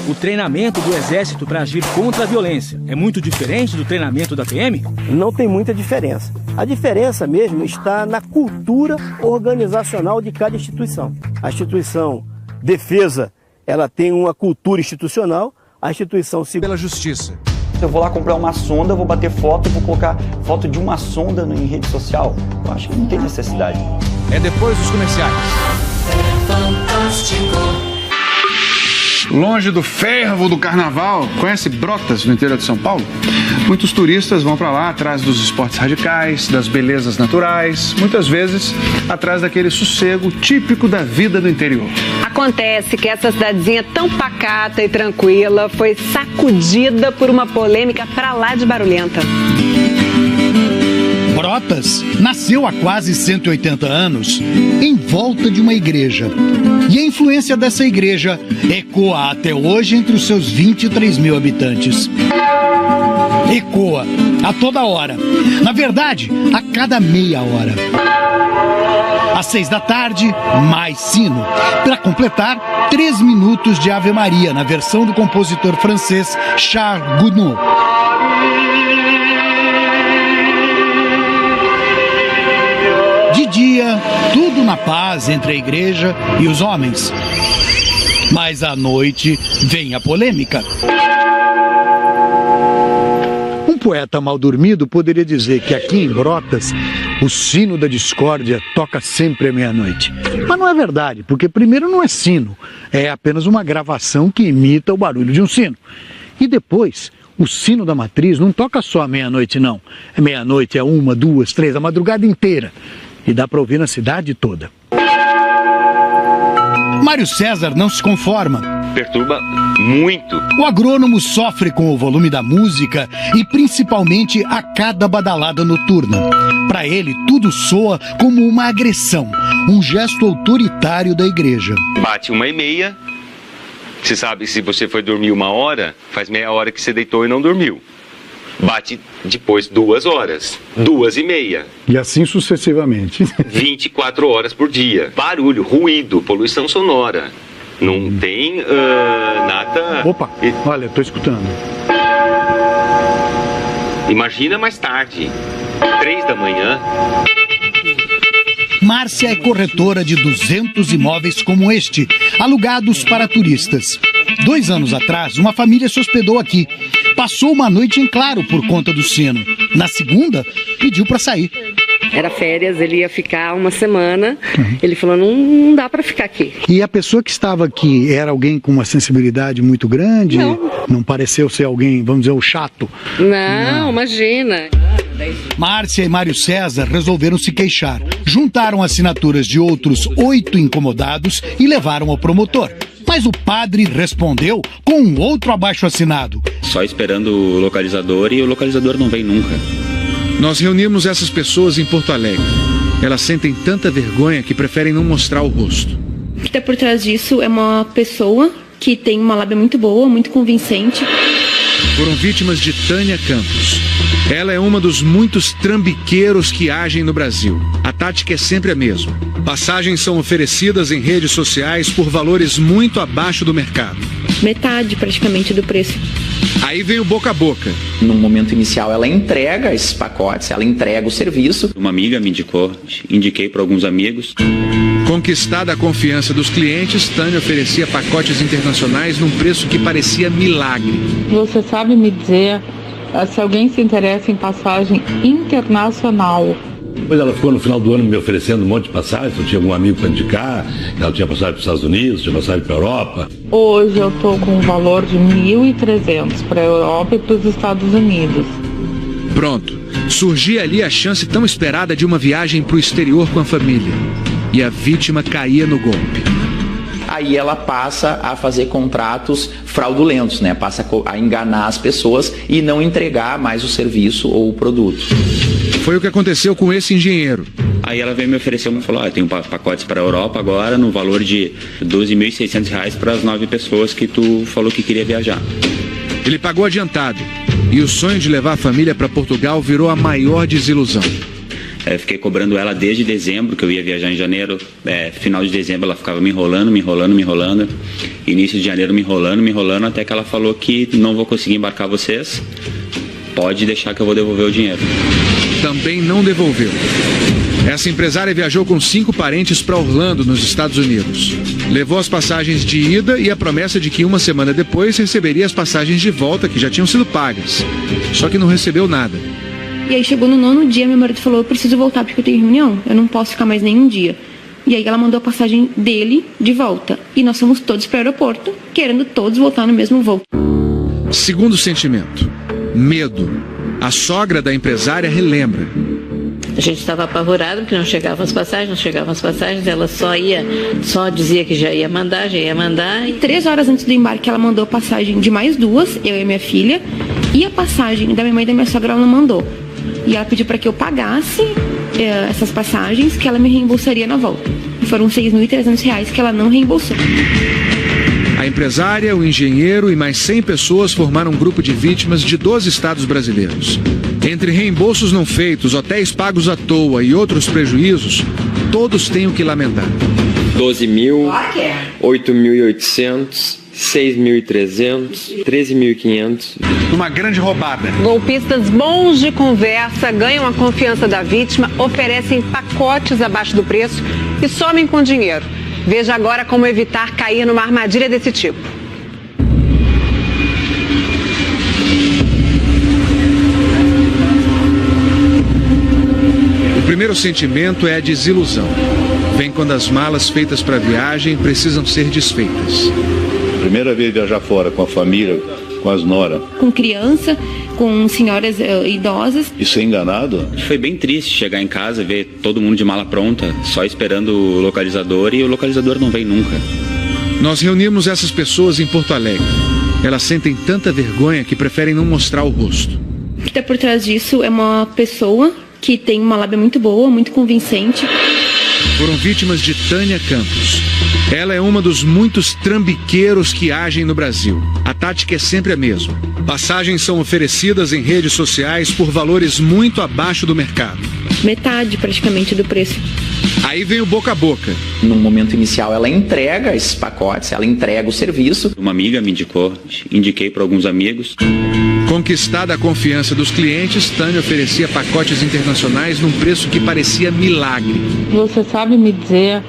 O treinamento do Exército para agir contra a violência é muito diferente do treinamento da PM? Não tem muita diferença. A diferença mesmo está na cultura organizacional de cada instituição. A instituição defesa, ela tem uma cultura institucional. A instituição civil pela justiça. Eu vou lá comprar uma sonda, vou bater foto, vou colocar foto de uma sonda em rede social. Eu acho que não tem necessidade. É depois dos comerciais. Fantástico. Longe do fervo do carnaval, conhece Brotas, no interior de São Paulo? Muitos turistas vão para lá atrás dos esportes radicais, das belezas naturais, muitas vezes atrás daquele sossego típico da vida do interior. Acontece que essa cidadezinha tão pacata e tranquila foi sacudida por uma polêmica pra lá de barulhenta. Brotas nasceu há quase 180 anos em volta de uma igreja. E a influência dessa igreja ecoa até hoje entre os seus 23 mil habitantes. Ecoa a toda hora. Na verdade, a cada meia hora. Às 6 da tarde, mais sino. Para completar, 3 minutos de Ave Maria, na versão do compositor francês Charles Gounod. De dia, tudo na paz entre a igreja e os homens. Mas à noite vem a polêmica. Um poeta mal dormido poderia dizer que aqui em Brotas, o sino da discórdia toca sempre à meia-noite. Mas não é verdade, porque primeiro não é sino, é apenas uma gravação que imita o barulho de um sino. E depois, o sino da matriz não toca só à meia-noite, não. É meia-noite, é 1, 2, 3, a madrugada inteira. E dá para ouvir na cidade toda. Mário César não se conforma. Perturba muito. O agrônomo sofre com o volume da música e principalmente a cada badalada noturna. Para ele, tudo soa como uma agressão, um gesto autoritário da igreja. Bate 1h30. Você sabe, se você foi dormir 1 hora, faz meia hora que você deitou e não dormiu. bate depois 2 horas, 2h30. E assim sucessivamente. 24 horas por dia. Barulho, ruído, poluição sonora. Não tem nada... Opa, olha, estou escutando. Imagina mais tarde, 3 da manhã. Márcia é corretora de 200 imóveis como este, alugados para turistas. 2 anos atrás, uma família se hospedou aqui. Passou uma noite em claro por conta do sino. Na segunda, pediu para sair. Era férias, ele ia ficar uma semana. Ele falou, não dá para ficar aqui. E a pessoa que estava aqui era alguém com uma sensibilidade muito grande? Não pareceu ser alguém, vamos dizer, o chato? Não, imagina. Márcia e Mário César resolveram se queixar. Juntaram assinaturas de outros 8 incomodados e levaram ao promotor. Mas o padre respondeu com um outro abaixo-assinado. Só esperando o localizador e o localizador não vem nunca. Nós reunimos essas pessoas em Porto Alegre. Elas sentem tanta vergonha que preferem não mostrar o rosto. O que está por trás disso é uma pessoa que tem uma lábia muito boa, muito convincente. Foram vítimas de Tânia Campos. Ela é uma dos muitos trambiqueiros que agem no Brasil. A tática é sempre a mesma. Passagens são oferecidas em redes sociais por valores muito abaixo do mercado. Metade praticamente do preço. Aí vem o boca a boca. No momento inicial ela entrega esses pacotes, ela entrega o serviço. Uma amiga me indicou, indiquei para alguns amigos. Conquistada a confiança dos clientes, Tânia oferecia pacotes internacionais num preço que parecia milagre. Você sabe me dizer se alguém se interessa em passagem internacional? Depois ela ficou no final do ano me oferecendo um monte de passagens, eu tinha algum amigo para indicar, ela tinha passagem para os Estados Unidos, tinha passagem para a Europa. Hoje eu estou com um valor de 1.300 para a Europa e para os Estados Unidos. Pronto, surgia ali a chance tão esperada de uma viagem para o exterior com a família. E a vítima caía no golpe. Aí ela passa a fazer contratos fraudulentos, né? Passa a enganar as pessoas e não entregar mais o serviço ou o produto. Foi o que aconteceu com esse engenheiro. Aí ela veio me oferecer, falou, eu tenho pacotes para a Europa agora no valor de R$12.600 para as 9 pessoas que tu falou que queria viajar. Ele pagou adiantado e o sonho de levar a família para Portugal virou a maior desilusão. Eu fiquei cobrando ela desde dezembro, que eu ia viajar em janeiro. Final de dezembro ela ficava me enrolando. Início de janeiro me enrolando, até que ela falou que não vou conseguir embarcar vocês. Pode deixar que eu vou devolver o dinheiro. Também não devolveu. Essa empresária viajou com 5 parentes para Orlando, nos Estados Unidos. Levou as passagens de ida e a promessa de que uma semana depois receberia as passagens de volta, que já tinham sido pagas. Só que não recebeu nada. E aí chegou no 9º dia, meu marido falou, eu preciso voltar porque eu tenho reunião, eu não posso ficar mais nenhum dia. E aí ela mandou a passagem dele de volta. E nós fomos todos para o aeroporto, querendo todos voltar no mesmo voo. Segundo sentimento, medo. A sogra da empresária relembra. A gente estava apavorado porque não chegavam as passagens, ela só dizia que já ia mandar. E 3 horas antes do embarque ela mandou a passagem de mais 2, eu e minha filha, e a passagem da minha mãe e da minha sogra ela não mandou. E ela pediu para que eu pagasse essas passagens, que ela me reembolsaria na volta. E foram R$6.300 que ela não reembolsou. A empresária, o engenheiro e mais 100 pessoas formaram um grupo de vítimas de 12 estados brasileiros. Entre reembolsos não feitos, hotéis pagos à toa e outros prejuízos, todos têm o que lamentar. 12.000, 8.800... 6.300, 13.500. Uma grande roubada. Golpistas bons de conversa ganham a confiança da vítima, oferecem pacotes abaixo do preço e somem com dinheiro. Veja agora como evitar cair numa armadilha desse tipo. O primeiro sentimento é a desilusão. Vem quando as malas feitas para a viagem precisam ser desfeitas. Primeira vez viajar fora com a família, com as noras. Com criança, com senhoras idosas. E ser enganado? Foi bem triste chegar em casa, ver todo mundo de mala pronta, só esperando o localizador e o localizador não vem nunca. Nós reunimos essas pessoas em Porto Alegre. Elas sentem tanta vergonha que preferem não mostrar o rosto. O que está por trás disso é uma pessoa que tem uma lábia muito boa, muito convincente. Foram vítimas de Tânia Campos. Ela é uma dos muitos trambiqueiros que agem no Brasil. A tática é sempre a mesma. Passagens são oferecidas em redes sociais por valores muito abaixo do mercado. Metade praticamente do preço. Aí vem o boca a boca. No momento inicial ela entrega esses pacotes, ela entrega o serviço. Uma amiga me indicou, indiquei para alguns amigos. Conquistada a confiança dos clientes, Tânia oferecia pacotes internacionais num preço que parecia milagre. Você sabe me dizer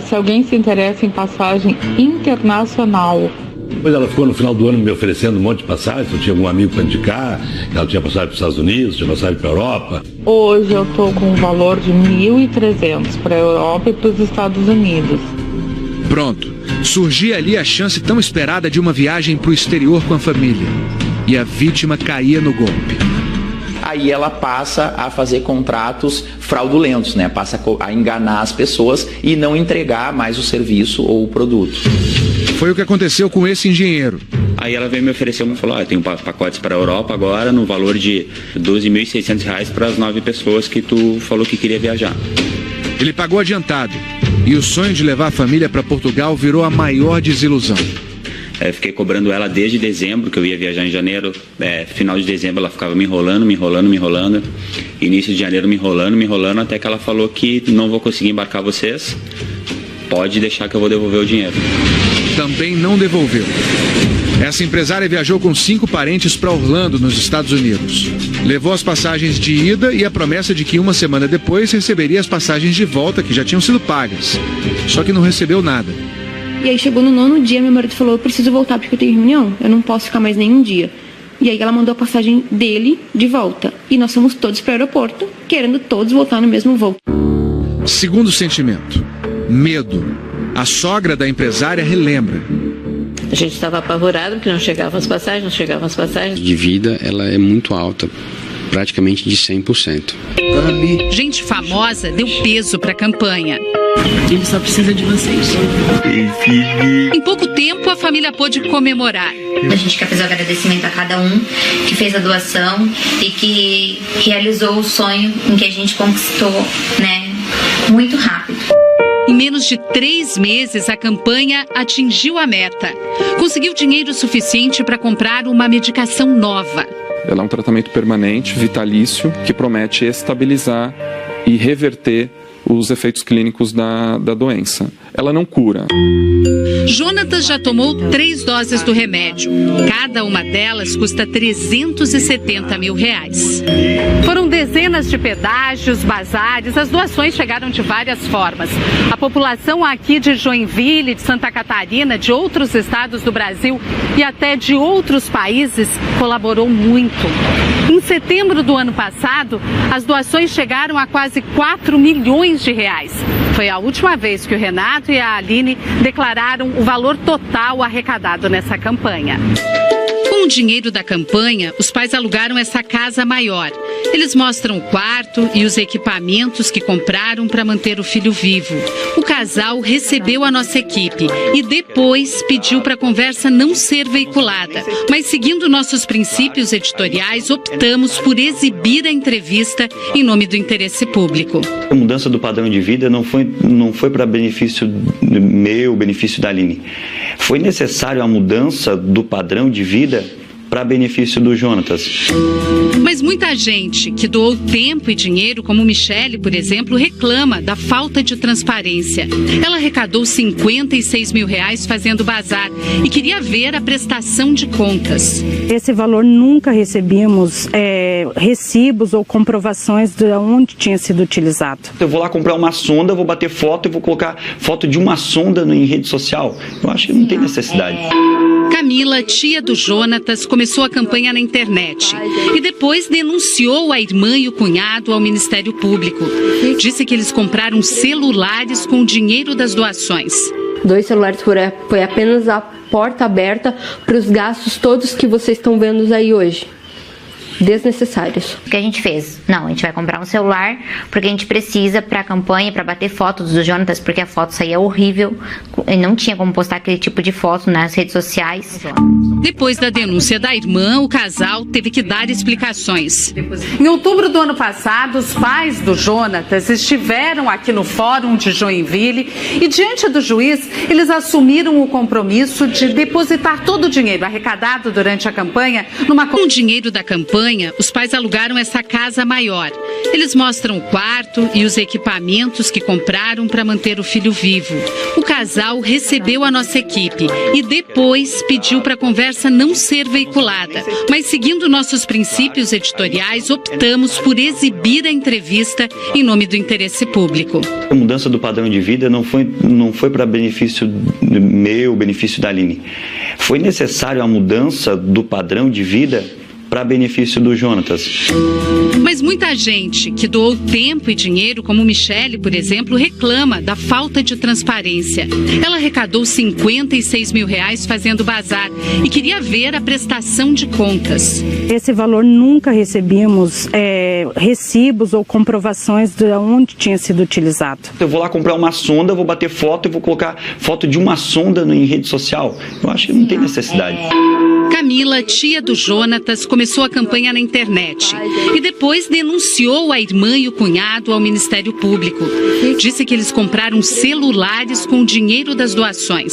se alguém se interessa em passagem internacional? Depois ela ficou no final do ano me oferecendo um monte de passagens, eu tinha algum amigo para indicar, ela tinha passagem para os Estados Unidos, tinha passagem para a Europa. Hoje eu estou com um valor de 1.300 para a Europa e para os Estados Unidos. Pronto, surgia ali a chance tão esperada de uma viagem para o exterior com a família. E a vítima caía no golpe. Aí ela passa a fazer contratos fraudulentos, né? Passa a enganar as pessoas e não entregar mais o serviço ou o produto. Foi o que aconteceu com esse engenheiro. Aí ela veio me oferecer, falou, eu tenho pacotes para a Europa agora no valor de R$12.600 para as 9 pessoas que tu falou que queria viajar. Ele pagou adiantado e o sonho de levar a família para Portugal virou a maior desilusão. Eu fiquei cobrando ela desde dezembro, que eu ia viajar em janeiro. Final de dezembro ela ficava me enrolando. Início de janeiro me enrolando, até que ela falou que não vou conseguir embarcar vocês. Pode deixar que eu vou devolver o dinheiro. Também não devolveu. Essa empresária viajou com 5 parentes para Orlando, nos Estados Unidos. Levou as passagens de ida e a promessa de que uma semana depois receberia as passagens de volta, que já tinham sido pagas. Só que não recebeu nada. E aí chegou no 9º dia, meu marido falou, eu preciso voltar porque eu tenho reunião, eu não posso ficar mais nenhum dia. E aí ela mandou a passagem dele de volta. E nós fomos todos para o aeroporto, querendo todos voltar no mesmo voo. Segundo sentimento, medo. A sogra da empresária relembra. A gente estava apavorado porque não chegavam as passagens. De vida, ela é muito alta. Praticamente de 100%. Gente famosa deu peso para a campanha. Ele só precisa de vocês. Em pouco tempo, a família pôde comemorar. A gente quer fazer um agradecimento a cada um que fez a doação e que realizou o sonho em que a gente conquistou, né, muito rápido. Em menos de 3 meses, a campanha atingiu a meta. Conseguiu dinheiro suficiente para comprar uma medicação nova. Ela é um tratamento permanente, vitalício, que promete estabilizar e reverter os efeitos clínicos da doença. Ela não cura. Jonatas já tomou 3 doses do remédio. Cada uma delas custa R$370 mil. Foram dezenas de pedágios, bazares, as doações chegaram de várias formas. A população aqui de Joinville, de Santa Catarina, de outros estados do Brasil e até de outros países colaborou muito. Em setembro do ano passado, as doações chegaram a quase R$4 milhões. Foi a última vez que o Renato e a Aline declararam o valor total arrecadado nessa campanha. Com o dinheiro da campanha, os pais alugaram essa casa maior. Eles mostram o quarto e os equipamentos que compraram para manter o filho vivo. O casal recebeu a nossa equipe e depois pediu para a conversa não ser veiculada. Mas seguindo nossos princípios editoriais, optamos por exibir a entrevista em nome do interesse público. A mudança do padrão de vida não foi para benefício meu, benefício da Aline. Foi necessário a mudança do padrão de vida para benefício do Jonatas. Mas muita gente que doou tempo e dinheiro, como Michele, por exemplo, reclama da falta de transparência. Ela arrecadou R$56 mil fazendo bazar e queria ver a prestação de contas. Esse valor nunca recebemos recibos ou comprovações de onde tinha sido utilizado. Eu vou lá comprar uma sonda, vou bater foto e vou colocar foto de uma sonda em rede social. Eu acho que não tem necessidade. Camila, tia do Jonatas, começou a campanha na internet e depois denunciou a irmã e o cunhado ao Ministério Público. Disse que eles compraram celulares com o dinheiro das doações. 2 celulares foi apenas a porta aberta para os gastos todos que vocês estão vendo aí hoje. desnecessários. O que a gente fez? Não, a gente vai comprar um celular porque a gente precisa para a campanha, para bater fotos do Jonatas, porque a foto saía horrível e não tinha como postar aquele tipo de foto nas redes sociais. Depois da denúncia da irmã, o casal teve que dar explicações. Em outubro do ano passado, os pais do Jonatas estiveram aqui no Fórum de Joinville e, diante do juiz, eles assumiram o compromisso de depositar todo o dinheiro arrecadado durante a campanha numa... Com o dinheiro da campanha, os pais alugaram essa casa maior. Eles mostram o quarto e os equipamentos que compraram para manter o filho vivo. O casal recebeu a nossa equipe e depois pediu para a conversa não ser veiculada. Mas, seguindo nossos princípios editoriais, optamos por exibir a entrevista em nome do interesse público. A mudança do padrão de vida não foi para benefício meu, benefício da Aline. Foi necessário a mudança do padrão de vida para benefício do Jonatas. Mas muita gente que doou tempo e dinheiro, como Michele, por exemplo, reclama da falta de transparência. Ela arrecadou R$56 mil fazendo bazar e queria ver a prestação de contas. Esse valor nunca recebíamos recibos ou comprovações de onde tinha sido utilizado. Eu vou lá comprar uma sonda, vou bater foto e vou colocar foto de uma sonda em rede social. Eu acho que não tem necessidade. Camila, tia do Jonatas, começou a campanha na internet e depois denunciou a irmã e o cunhado ao Ministério Público. Disse que eles compraram celulares com o dinheiro das doações.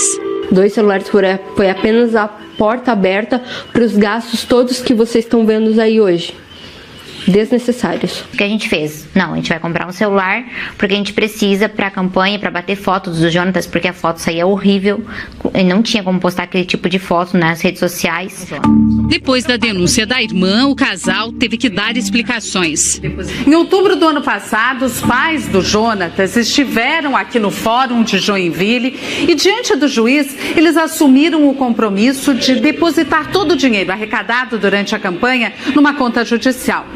2 celulares foi apenas a porta aberta para os gastos todos que vocês estão vendo aí hoje. Desnecessários. O que a gente fez? Não, a gente vai comprar um celular porque a gente precisa para a campanha, para bater fotos do Jonatas, porque a foto saía horrível e não tinha como postar aquele tipo de foto nas redes sociais. Depois da denúncia da irmã, o casal teve que dar explicações. Em outubro do ano passado, os pais do Jonatas estiveram aqui no Fórum de Joinville e, diante do juiz, eles assumiram o compromisso de depositar todo o dinheiro arrecadado durante a campanha numa conta judicial.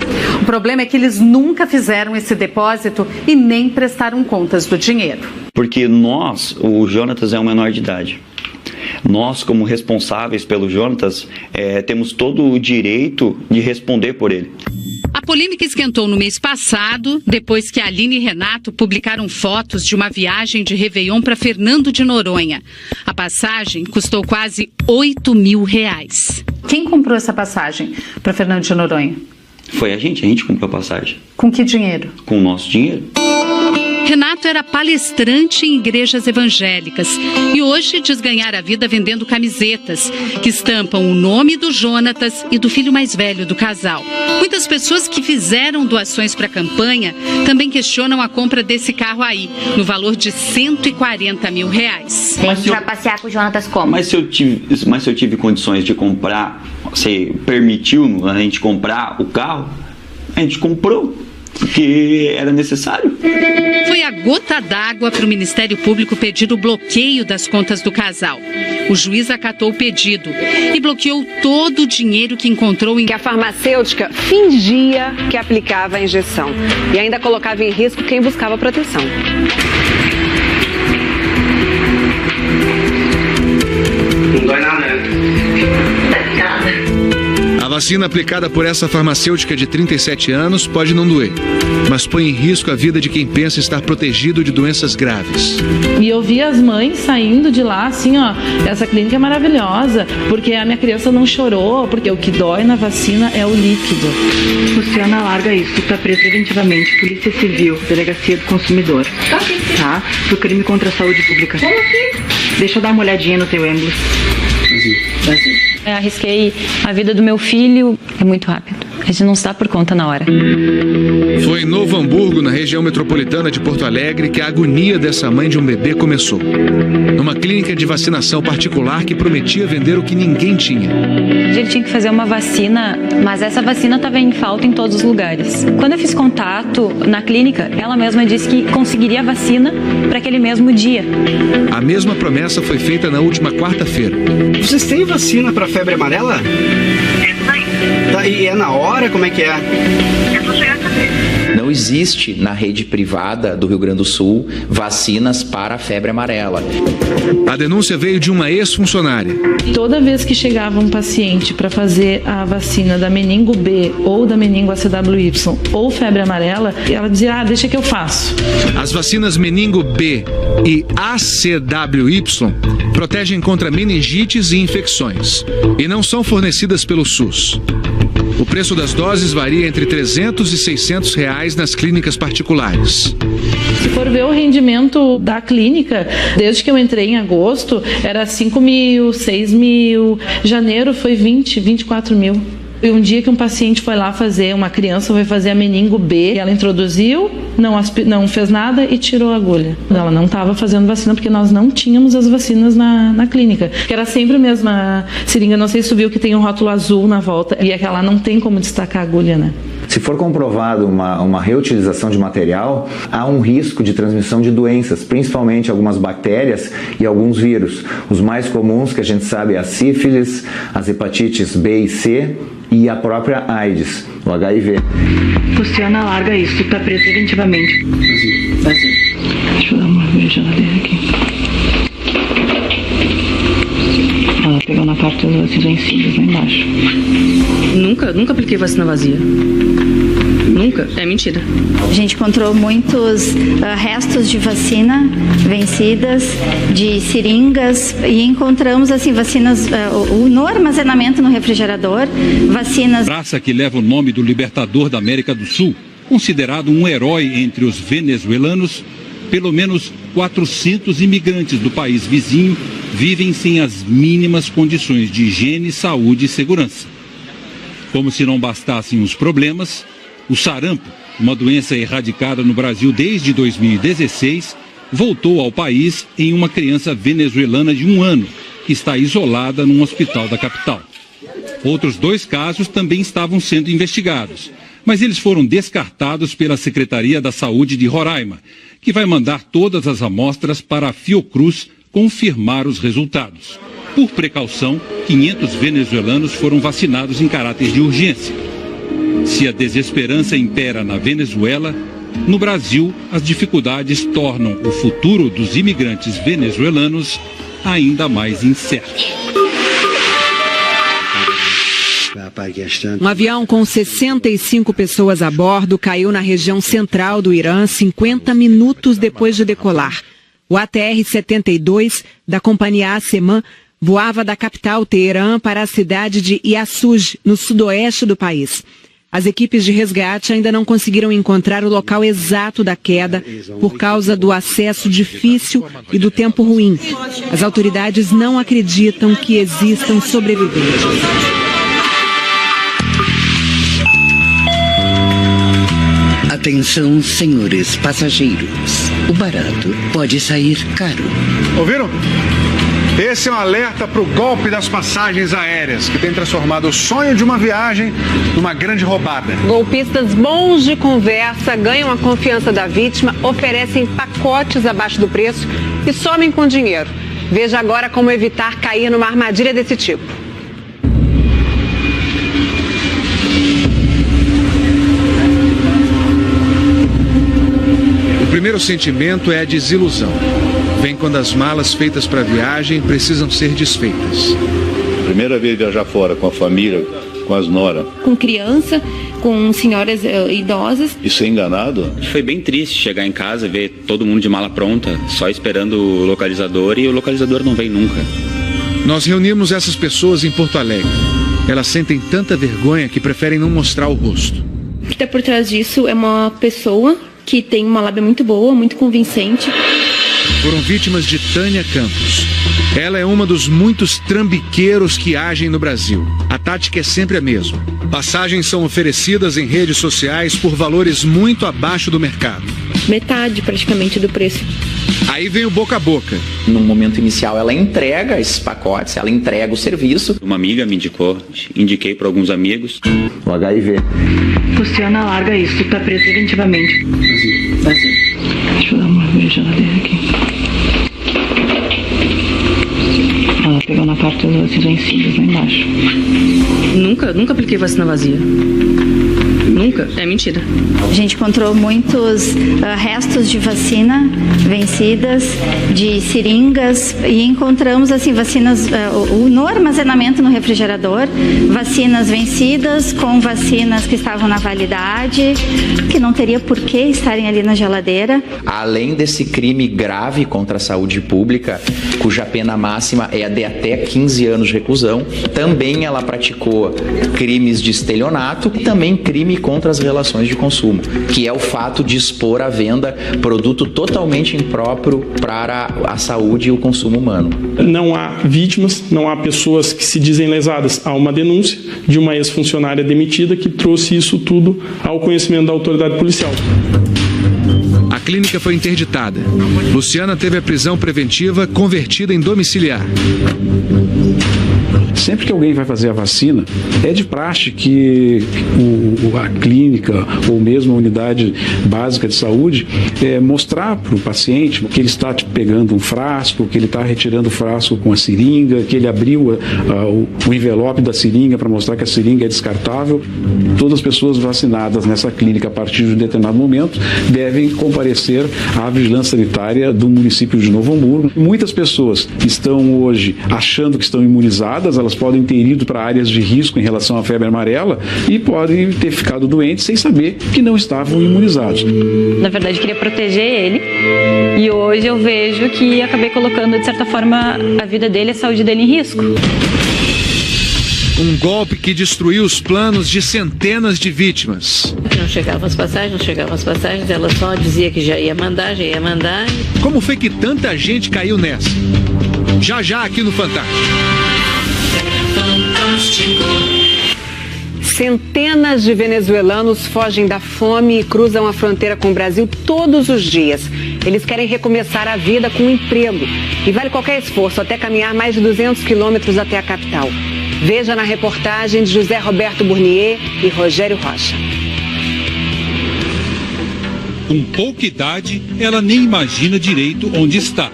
O problema é que eles nunca fizeram esse depósito e nem prestaram contas do dinheiro. Porque o Jonatas é um menor de idade. Nós, como responsáveis pelo Jonatas, temos todo o direito de responder por ele. A polêmica esquentou no mês passado, depois que Aline e Renato publicaram fotos de uma viagem de Réveillon para Fernando de Noronha. A passagem custou quase R$8 mil. Quem comprou essa passagem para Fernando de Noronha? Foi a gente comprou a passagem. Com que dinheiro? Com o nosso dinheiro. Renato era palestrante em igrejas evangélicas e hoje diz ganhar a vida vendendo camisetas que estampam o nome do Jonatas e do filho mais velho do casal. Muitas pessoas que fizeram doações para a campanha também questionam a compra desse carro aí, no valor de R$140 mil. A gente vai passear com o Jonatas como? Mas se eu tive condições de comprar, você permitiu a gente comprar o carro, a gente comprou. Porque era necessário. Foi a gota d'água para o Ministério Público pedir o bloqueio das contas do casal. O juiz acatou o pedido e bloqueou todo o dinheiro que encontrou em... Que a farmacêutica fingia que aplicava a injeção e ainda colocava em risco quem buscava proteção. Não dói nada, né? A vacina aplicada por essa farmacêutica de 37 anos pode não doer, mas põe em risco a vida de quem pensa estar protegido de doenças graves. E eu vi as mães saindo de lá assim, ó, essa clínica é maravilhosa, porque a minha criança não chorou, porque o que dói na vacina é o líquido. Luciana, larga isso, tá preso preventivamente, Polícia Civil, Delegacia do Consumidor. Tá? Pro crime contra a saúde pública. Como assim? Deixa eu dar uma olhadinha no teu êmbolo. Vazio. Arrisquei a vida do meu filho, é muito rápido. A gente não se dá por conta na hora. Foi em Novo Hamburgo, na região metropolitana de Porto Alegre, que a agonia dessa mãe de um bebê começou. Numa clínica de vacinação particular que prometia vender o que ninguém tinha. Ele tinha que fazer uma vacina, mas essa vacina estava em falta em todos os lugares. Quando eu fiz contato na clínica, ela mesma disse que conseguiria a vacina para aquele mesmo dia. A mesma promessa foi feita na última quarta-feira. Vocês têm vacina para febre amarela? Tá, e é na hora? Como é que é? Não existe na rede privada do Rio Grande do Sul vacinas para a febre amarela. A denúncia veio de uma ex-funcionária. Toda vez que chegava um paciente para fazer a vacina da meningo B ou da meningo ACWY ou febre amarela, ela dizia, deixa que eu faço. As vacinas meningo B e ACWY protegem contra meningites e infecções e não são fornecidas pelo SUS. O preço das doses varia entre R$300 e R$600 nas clínicas particulares. Se for ver o rendimento da clínica, desde que eu entrei em agosto, era 5 mil, 6 mil, janeiro foi 20, 24 mil. E um dia que um paciente foi lá fazer, uma criança foi fazer a meningo B, ela introduziu, não fez nada e tirou a agulha. Ela não estava fazendo vacina porque nós não tínhamos as vacinas na clínica. Que era sempre a mesma seringa, não sei se tu viu que tem um rótulo azul na volta e aquela não tem como destacar a agulha, né? Se for comprovado uma reutilização de material, há um risco de transmissão de doenças, principalmente algumas bactérias e alguns vírus. Os mais comuns que a gente sabe é a sífilis, as hepatites B e C e a própria AIDS, o HIV. Luciana, larga isso, tu tá preso preventivamente. Vazio. Deixa eu dar uma geladeira aqui. Ela pegou na parte das vacinas vencidas lá embaixo. Nunca apliquei vacina vazia. Nunca. É mentira. A gente encontrou muitos restos de vacina vencidas, de seringas, e encontramos assim vacinas no armazenamento no refrigerador, vacinas. Praça que leva o nome do libertador da América do Sul, considerado um herói entre os venezuelanos, pelo menos 400 imigrantes do país vizinho vivem sem as mínimas condições de higiene, saúde e segurança. Como se não bastassem os problemas, o sarampo, uma doença erradicada no Brasil desde 2016, voltou ao país em uma criança venezuelana de 1 ano, que está isolada num hospital da capital. Outros 2 casos também estavam sendo investigados, mas eles foram descartados pela Secretaria da Saúde de Roraima, que vai mandar todas as amostras para a Fiocruz confirmar os resultados. Por precaução, 500 venezuelanos foram vacinados em caráter de urgência. Se a desesperança impera na Venezuela, no Brasil, as dificuldades tornam o futuro dos imigrantes venezuelanos ainda mais incerto. Um avião com 65 pessoas a bordo caiu na região central do Irã 50 minutos depois de decolar. O ATR-72 da companhia ASEMAN voava da capital Teherã para a cidade de Yassuj, no sudoeste do país. As equipes de resgate ainda não conseguiram encontrar o local exato da queda por causa do acesso difícil e do tempo ruim. As autoridades não acreditam que existam sobreviventes. Atenção, senhores passageiros. O barato pode sair caro. Ouviram? Esse é um alerta para o golpe das passagens aéreas, que tem transformado o sonho de uma viagem numa grande roubada. Golpistas bons de conversa ganham a confiança da vítima, oferecem pacotes abaixo do preço e somem com dinheiro. Veja agora como evitar cair numa armadilha desse tipo. O primeiro sentimento é a desilusão. Vem quando as malas feitas para a viagem precisam ser desfeitas. Primeira vez viajar fora com a família, com as noras. Com criança, com senhoras idosas. E ser enganado? Foi bem triste chegar em casa, ver todo mundo de mala pronta, só esperando o localizador, e o localizador não vem nunca. Nós reunimos essas pessoas em Porto Alegre. Elas sentem tanta vergonha que preferem não mostrar o rosto. O que está por trás disso é uma pessoa que tem uma lábia muito boa, muito convincente. Foram vítimas de Tânia Campos. Ela é uma dos muitos trambiqueiros que agem no Brasil. A tática é sempre a mesma. Passagens são oferecidas em redes sociais por valores muito abaixo do mercado. Metade praticamente do preço. Aí vem o boca a boca. No momento inicial ela entrega esses pacotes, ela entrega o serviço. Uma amiga me indicou, indiquei para alguns amigos. O HIV. Luciana, larga isso, tu tá preso preventivamente. Vazio. Deixa eu dar uma geladeira aqui. Ela pegou na parte das vacinas vencidas lá embaixo. Nunca apliquei vacina vazia. Nunca. É mentira. A gente encontrou muitos restos de vacina vencidas, de seringas, e encontramos assim vacinas no armazenamento no refrigerador, vacinas vencidas com vacinas que estavam na validade, que não teria por que estarem ali na geladeira. Além desse crime grave contra a saúde pública, cuja pena máxima é a de até 15 anos de reclusão, também ela praticou crimes de estelionato e também crime contra as relações de consumo, que é o fato de expor à venda produto totalmente impróprio para a saúde e o consumo humano. Não há vítimas, não há pessoas que se dizem lesadas. Há uma denúncia de uma ex-funcionária demitida que trouxe isso tudo ao conhecimento da autoridade policial. A clínica foi interditada. Luciana teve a prisão preventiva convertida em domiciliar. Sempre que alguém vai fazer a vacina, é de praxe que a clínica ou mesmo a unidade básica de saúde mostrar para o paciente que ele está pegando um frasco, que ele está retirando o frasco com a seringa, que ele abriu o envelope da seringa para mostrar que a seringa é descartável. Todas as pessoas vacinadas nessa clínica a partir de um determinado momento devem comparecer à vigilância sanitária do município de Novo Hamburgo. Muitas pessoas estão hoje achando que estão imunizadas, elas podem ter ido para áreas de risco em relação à febre amarela e podem ter ficado doentes sem saber que não estavam imunizados. Na verdade, queria proteger ele e hoje eu vejo que acabei colocando, de certa forma, a vida dele, a saúde dele em risco. Um golpe que destruiu os planos de centenas de vítimas. Não chegavam as passagens, ela só dizia que já ia mandar. Como foi que tanta gente caiu nessa? Já aqui no Fantástico. Centenas de venezuelanos fogem da fome e cruzam a fronteira com o Brasil todos os dias. Eles querem recomeçar a vida com um emprego. E vale qualquer esforço, até caminhar mais de 200 quilômetros até a capital. Veja na reportagem de José Roberto Burnier e Rogério Rocha. Com pouca idade, ela nem imagina direito onde está.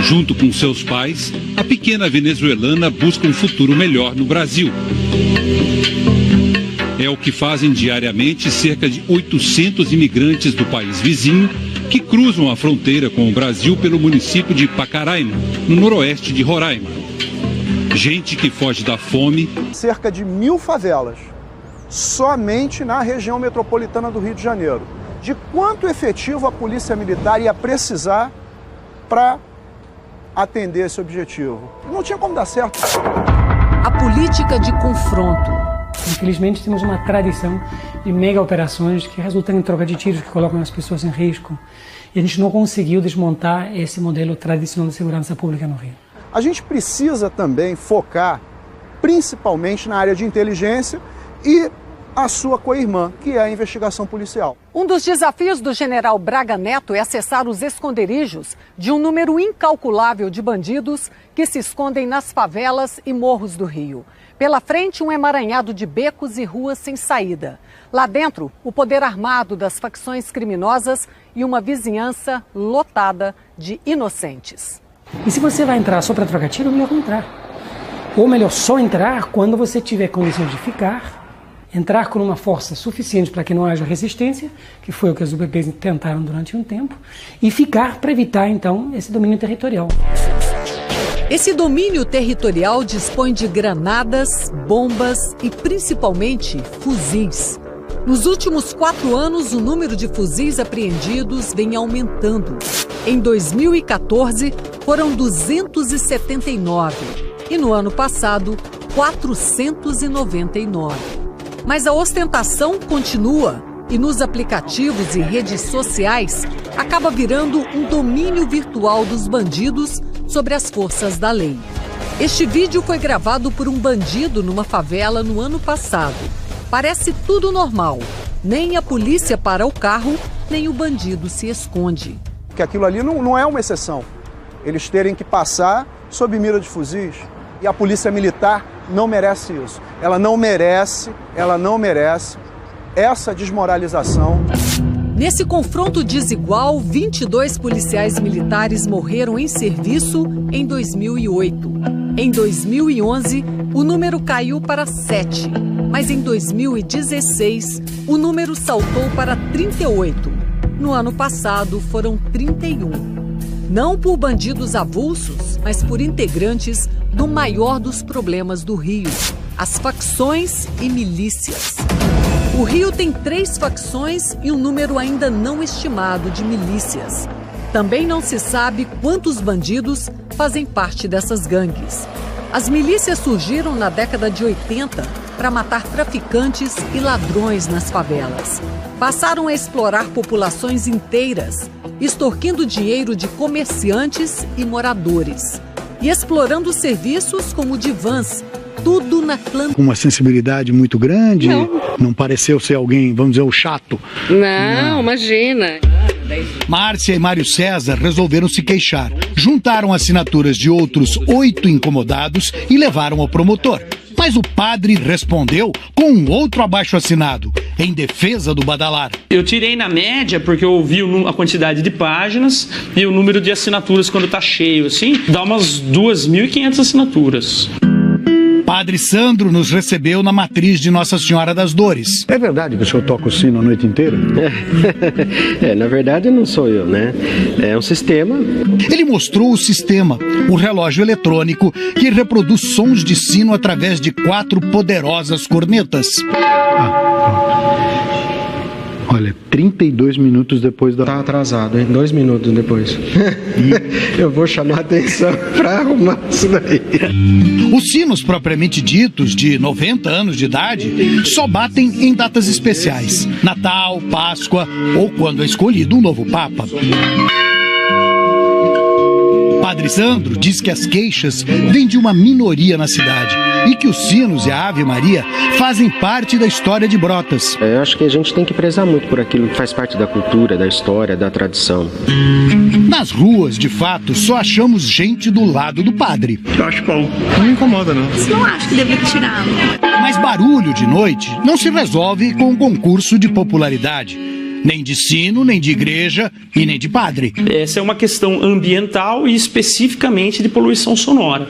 Junto com seus pais, a pequena venezuelana busca um futuro melhor no Brasil. É o que fazem diariamente cerca de 800 imigrantes do país vizinho que cruzam a fronteira com o Brasil pelo município de Pacaraima, no noroeste de Roraima. Gente que foge da fome. Cerca de 1000 favelas, somente na região metropolitana do Rio de Janeiro. De quanto efetivo a Polícia Militar ia precisar para atender esse objetivo? Não tinha como dar certo. A política de confronto. Infelizmente, temos uma tradição de mega operações que resultam em troca de tiros, que colocam as pessoas em risco. E a gente não conseguiu desmontar esse modelo tradicional de segurança pública no Rio. A gente precisa também focar principalmente na área de inteligência e a sua co-irmã, que é a investigação policial. Um dos desafios do general Braga Neto é acessar os esconderijos de um número incalculável de bandidos que se escondem nas favelas e morros do Rio. Pela frente, um emaranhado de becos e ruas sem saída. Lá dentro, o poder armado das facções criminosas e uma vizinhança lotada de inocentes. E se você vai entrar só para trocar tiro, melhor não entrar. Ou melhor, só entrar quando você tiver condições de ficar, entrar com uma força suficiente para que não haja resistência, que foi o que as UPPs tentaram durante um tempo, e ficar para evitar, então, esse domínio territorial. Esse domínio territorial dispõe de granadas, bombas e, principalmente, fuzis. Nos últimos 4 anos, o número de fuzis apreendidos vem aumentando. Em 2014, foram 279 e no ano passado, 499. Mas a ostentação continua e nos aplicativos e redes sociais acaba virando um domínio virtual dos bandidos sobre as forças da lei. Este vídeo foi gravado por um bandido numa favela no ano passado. Parece tudo normal. Nem a polícia para o carro, nem o bandido se esconde. Que aquilo ali não é uma exceção. Eles terem que passar sob mira de fuzis. E a polícia militar não merece isso. Ela não merece essa desmoralização. Nesse confronto desigual, 22 policiais militares morreram em serviço em 2008. Em 2011, o número caiu para 7. Mas em 2016, o número saltou para 38. No ano passado, foram 31. Não por bandidos avulsos, mas por integrantes do maior dos problemas do Rio: as facções e milícias. O Rio tem 3 facções e um número ainda não estimado de milícias. Também não se sabe quantos bandidos fazem parte dessas gangues. As milícias surgiram na década de 80 para matar traficantes e ladrões nas favelas. Passaram a explorar populações inteiras, extorquindo dinheiro de comerciantes e moradores. E explorando serviços como o de vans, tudo na clandestinidade. Uma sensibilidade muito grande, não pareceu ser alguém, vamos dizer, o chato. Não, imagina. Márcia e Mário César resolveram se queixar. Juntaram assinaturas de outros 8 incomodados e levaram ao promotor. Mas o padre respondeu com um outro abaixo-assinado, em defesa do Badalar. Eu tirei na média, porque eu vi a quantidade de páginas e o número de assinaturas quando tá cheio, assim, dá umas 2.500 assinaturas. Padre Sandro nos recebeu na matriz de Nossa Senhora das Dores. É verdade que o senhor toca o sino a noite inteira? Na verdade não sou eu, né? É um sistema. Ele mostrou o sistema, o relógio eletrônico que reproduz sons de sino através de 4 poderosas cornetas. Olha, 32 minutos depois da... Tá atrasado, hein? 2 minutos depois. Eu vou chamar a atenção pra arrumar isso daí. Os sinos propriamente ditos, de 90 anos de idade, só batem em datas especiais. Natal, Páscoa ou quando é escolhido um novo Papa. Padre Sandro diz que as queixas vêm de uma minoria na cidade e que os sinos e a Ave Maria fazem parte da história de Brotas. Eu acho que a gente tem que prezar muito por aquilo que faz parte da cultura, da história, da tradição. Nas ruas, de fato, só achamos gente do lado do padre. Eu acho bom. Não me incomoda, não. Não acho que deve tirar. Mas barulho de noite não se resolve com um concurso de popularidade. Nem de sino, nem de igreja e nem de padre. Essa é uma questão ambiental e especificamente de poluição sonora.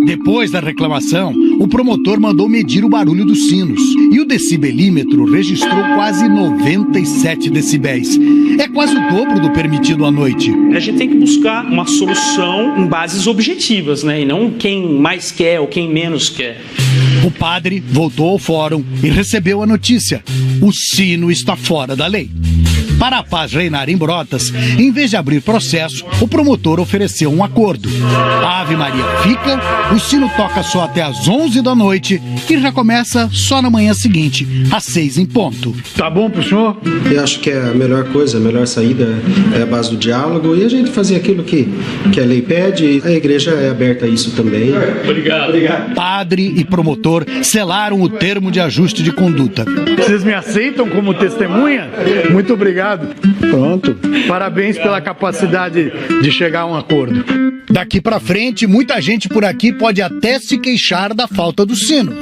Depois da reclamação, o promotor mandou medir o barulho dos sinos e o decibelímetro registrou quase 97 decibéis. É quase o dobro do permitido à noite. A gente tem que buscar uma solução em bases objetivas, né? E não quem mais quer ou quem menos quer. O padre voltou ao fórum e recebeu a notícia: o sino está fora da lei. Para a paz reinar em Brotas, em vez de abrir processo, o promotor ofereceu um acordo. A Ave Maria fica, o sino toca só até às 11 da noite e recomeça só na manhã seguinte, às 6 em ponto. Tá bom pro senhor? Eu acho que é a melhor coisa, a melhor saída é a base do diálogo e a gente fazer aquilo que a lei pede, e a igreja é aberta a isso também. Obrigado. Padre e promotor selaram o termo de ajuste de conduta. Vocês me aceitam como testemunha? Muito obrigado. Pronto. Parabéns pela capacidade de chegar a um acordo. Daqui pra frente, muita gente por aqui pode até se queixar da falta do sino.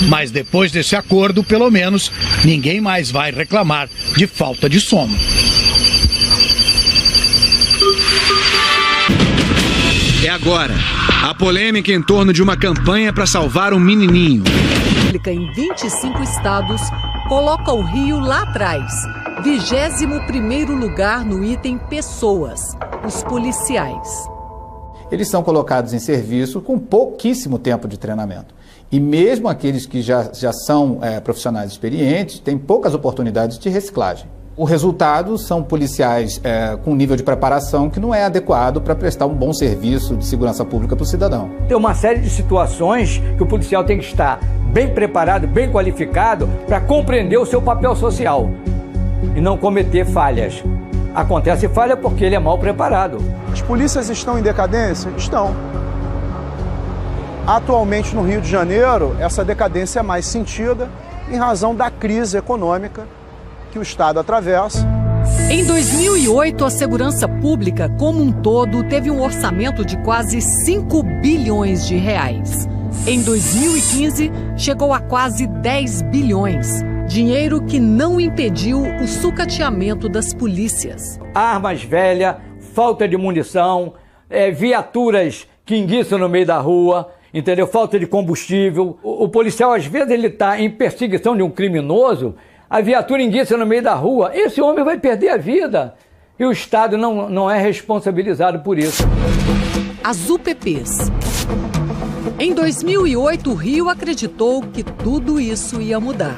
Mas depois desse acordo, pelo menos, ninguém mais vai reclamar de falta de sono. É agora. A polêmica em torno de uma campanha para salvar um menininho. Em 25 estados, coloca o Rio lá atrás. 21º lugar no item pessoas, os policiais. Eles são colocados em serviço com pouquíssimo tempo de treinamento. E mesmo aqueles que já são profissionais experientes, têm poucas oportunidades de reciclagem. O resultado são policiais com um nível de preparação que não é adequado para prestar um bom serviço de segurança pública para o cidadão. Tem uma série de situações que o policial tem que estar bem preparado, bem qualificado para compreender o seu papel social e não cometer falhas. Acontece falha porque ele é mal preparado. As polícias estão em decadência? Estão. Atualmente no Rio de Janeiro, essa decadência é mais sentida em razão da crise econômica que o Estado atravessa. Em 2008, a segurança pública como um todo teve um orçamento de quase 5 bilhões de reais. Em 2015, chegou a quase 10 bilhões. Dinheiro que não impediu o sucateamento das polícias. Armas velhas, falta de munição, viaturas que enguiçam no meio da rua. entendeu? Falta de combustível. O policial, às vezes, ele está em perseguição de um criminoso, a viatura enguiça no meio da rua, esse homem vai perder a vida. E o Estado não é responsabilizado por isso. As UPPs. Em 2008, o Rio acreditou que tudo isso ia mudar.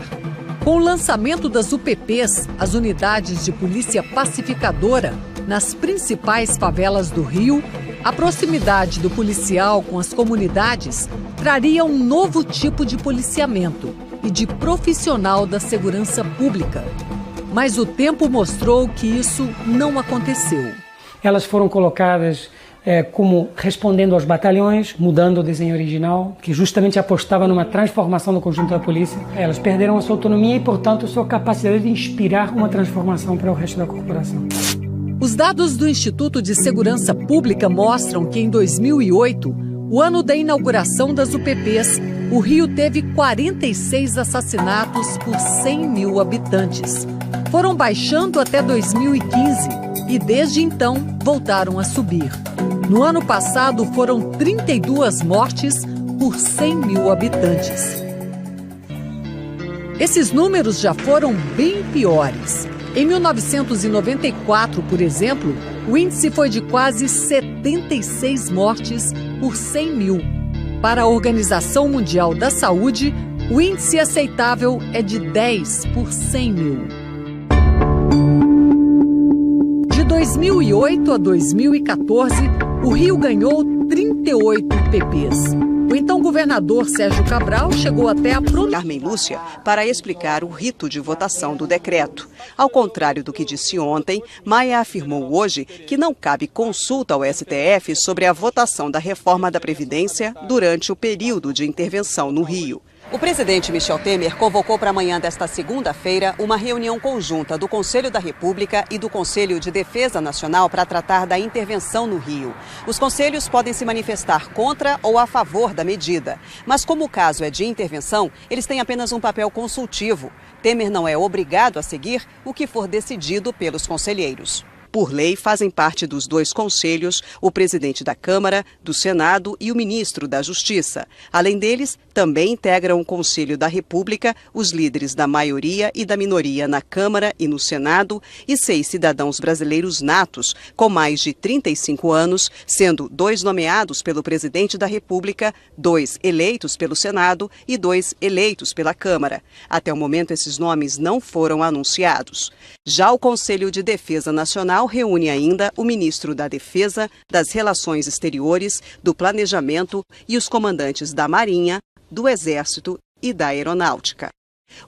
Com o lançamento das UPPs, as unidades de polícia pacificadora, nas principais favelas do Rio, a proximidade do policial com as comunidades traria um novo tipo de policiamento e de profissional da segurança pública. Mas o tempo mostrou que isso não aconteceu. Elas foram colocadas como respondendo aos batalhões, mudando o desenho original, que justamente apostava numa transformação do conjunto da polícia. Elas perderam a sua autonomia e, portanto, a sua capacidade de inspirar uma transformação para o resto da corporação. Os dados do Instituto de Segurança Pública mostram que em 2008, o ano da inauguração das UPPs, o Rio teve 46 assassinatos por 100 mil habitantes. Foram baixando até 2015 e, desde então, voltaram a subir. No ano passado, foram 32 mortes por 100 mil habitantes. Esses números já foram bem piores. Em 1994, por exemplo, o índice foi de quase 76 mortes por 100 mil. Para a Organização Mundial da Saúde, o índice aceitável é de 10 por 100 mil. De 2008 a 2014, o Rio ganhou 38 UPPs. O então governador Sérgio Cabral chegou até a Carmen Lúcia para explicar o rito de votação do decreto. Ao contrário do que disse ontem, Maia afirmou hoje que não cabe consulta ao STF sobre a votação da reforma da Previdência durante o período de intervenção no Rio. O presidente Michel Temer convocou para amanhã desta segunda-feira uma reunião conjunta do Conselho da República e do Conselho de Defesa Nacional para tratar da intervenção no Rio. Os conselhos podem se manifestar contra ou a favor da medida, mas como o caso é de intervenção, eles têm apenas um papel consultivo. Temer não é obrigado a seguir o que for decidido pelos conselheiros. Por lei, fazem parte dos dois conselhos o presidente da Câmara, do Senado e o ministro da Justiça. Além deles, também integram o Conselho da República os líderes da maioria e da minoria na Câmara e no Senado e 6 cidadãos brasileiros natos, com mais de 35 anos, sendo 2 nomeados pelo presidente da República, 2 eleitos pelo Senado e 2 eleitos pela Câmara. Até o momento, esses nomes não foram anunciados. Já o Conselho de Defesa Nacional reúne ainda o ministro da Defesa, das Relações Exteriores, do Planejamento e os comandantes da Marinha, do Exército e da Aeronáutica.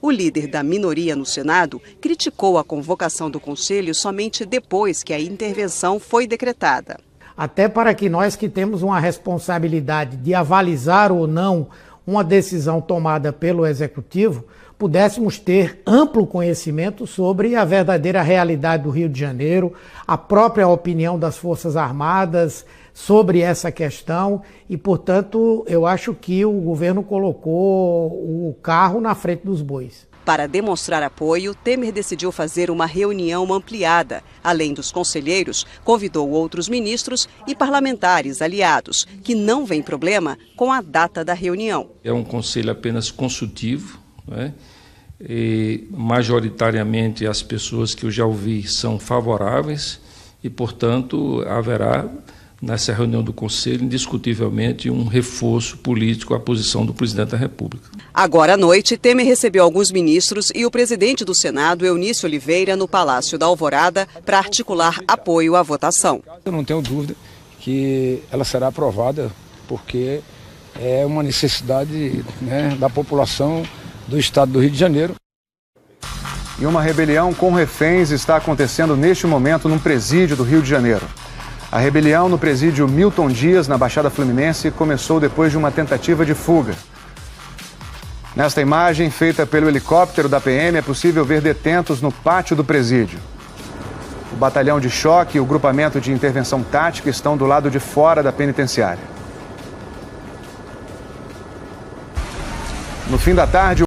O líder da minoria no Senado criticou a convocação do Conselho somente depois que a intervenção foi decretada. Até para que nós que temos uma responsabilidade de avalizar ou não uma decisão tomada pelo Executivo, pudéssemos ter amplo conhecimento sobre a verdadeira realidade do Rio de Janeiro, a própria opinião das Forças Armadas sobre essa questão e, portanto, eu acho que o governo colocou o carro na frente dos bois. Para demonstrar apoio, Temer decidiu fazer uma reunião ampliada. Além dos conselheiros, convidou outros ministros e parlamentares aliados, que não veem problema com a data da reunião. É um conselho apenas consultivo, né? E majoritariamente as pessoas que eu já ouvi são favoráveis e, portanto, haverá nessa reunião do Conselho, indiscutivelmente, um reforço político à posição do presidente da República. Agora à noite, Temer recebeu alguns ministros e o presidente do Senado, Eunício Oliveira, no Palácio da Alvorada, para articular apoio à votação. Eu não tenho dúvida que ela será aprovada, porque é uma necessidade, né, da população do estado do Rio de Janeiro. E uma rebelião com reféns está acontecendo neste momento num presídio do Rio de Janeiro. A rebelião no presídio Milton Dias, na Baixada Fluminense, começou depois de uma tentativa de fuga. Nesta imagem, feita pelo helicóptero da PM, é possível ver detentos no pátio do presídio. O batalhão de choque e o grupamento de intervenção tática estão do lado de fora da penitenciária. No fim da tarde,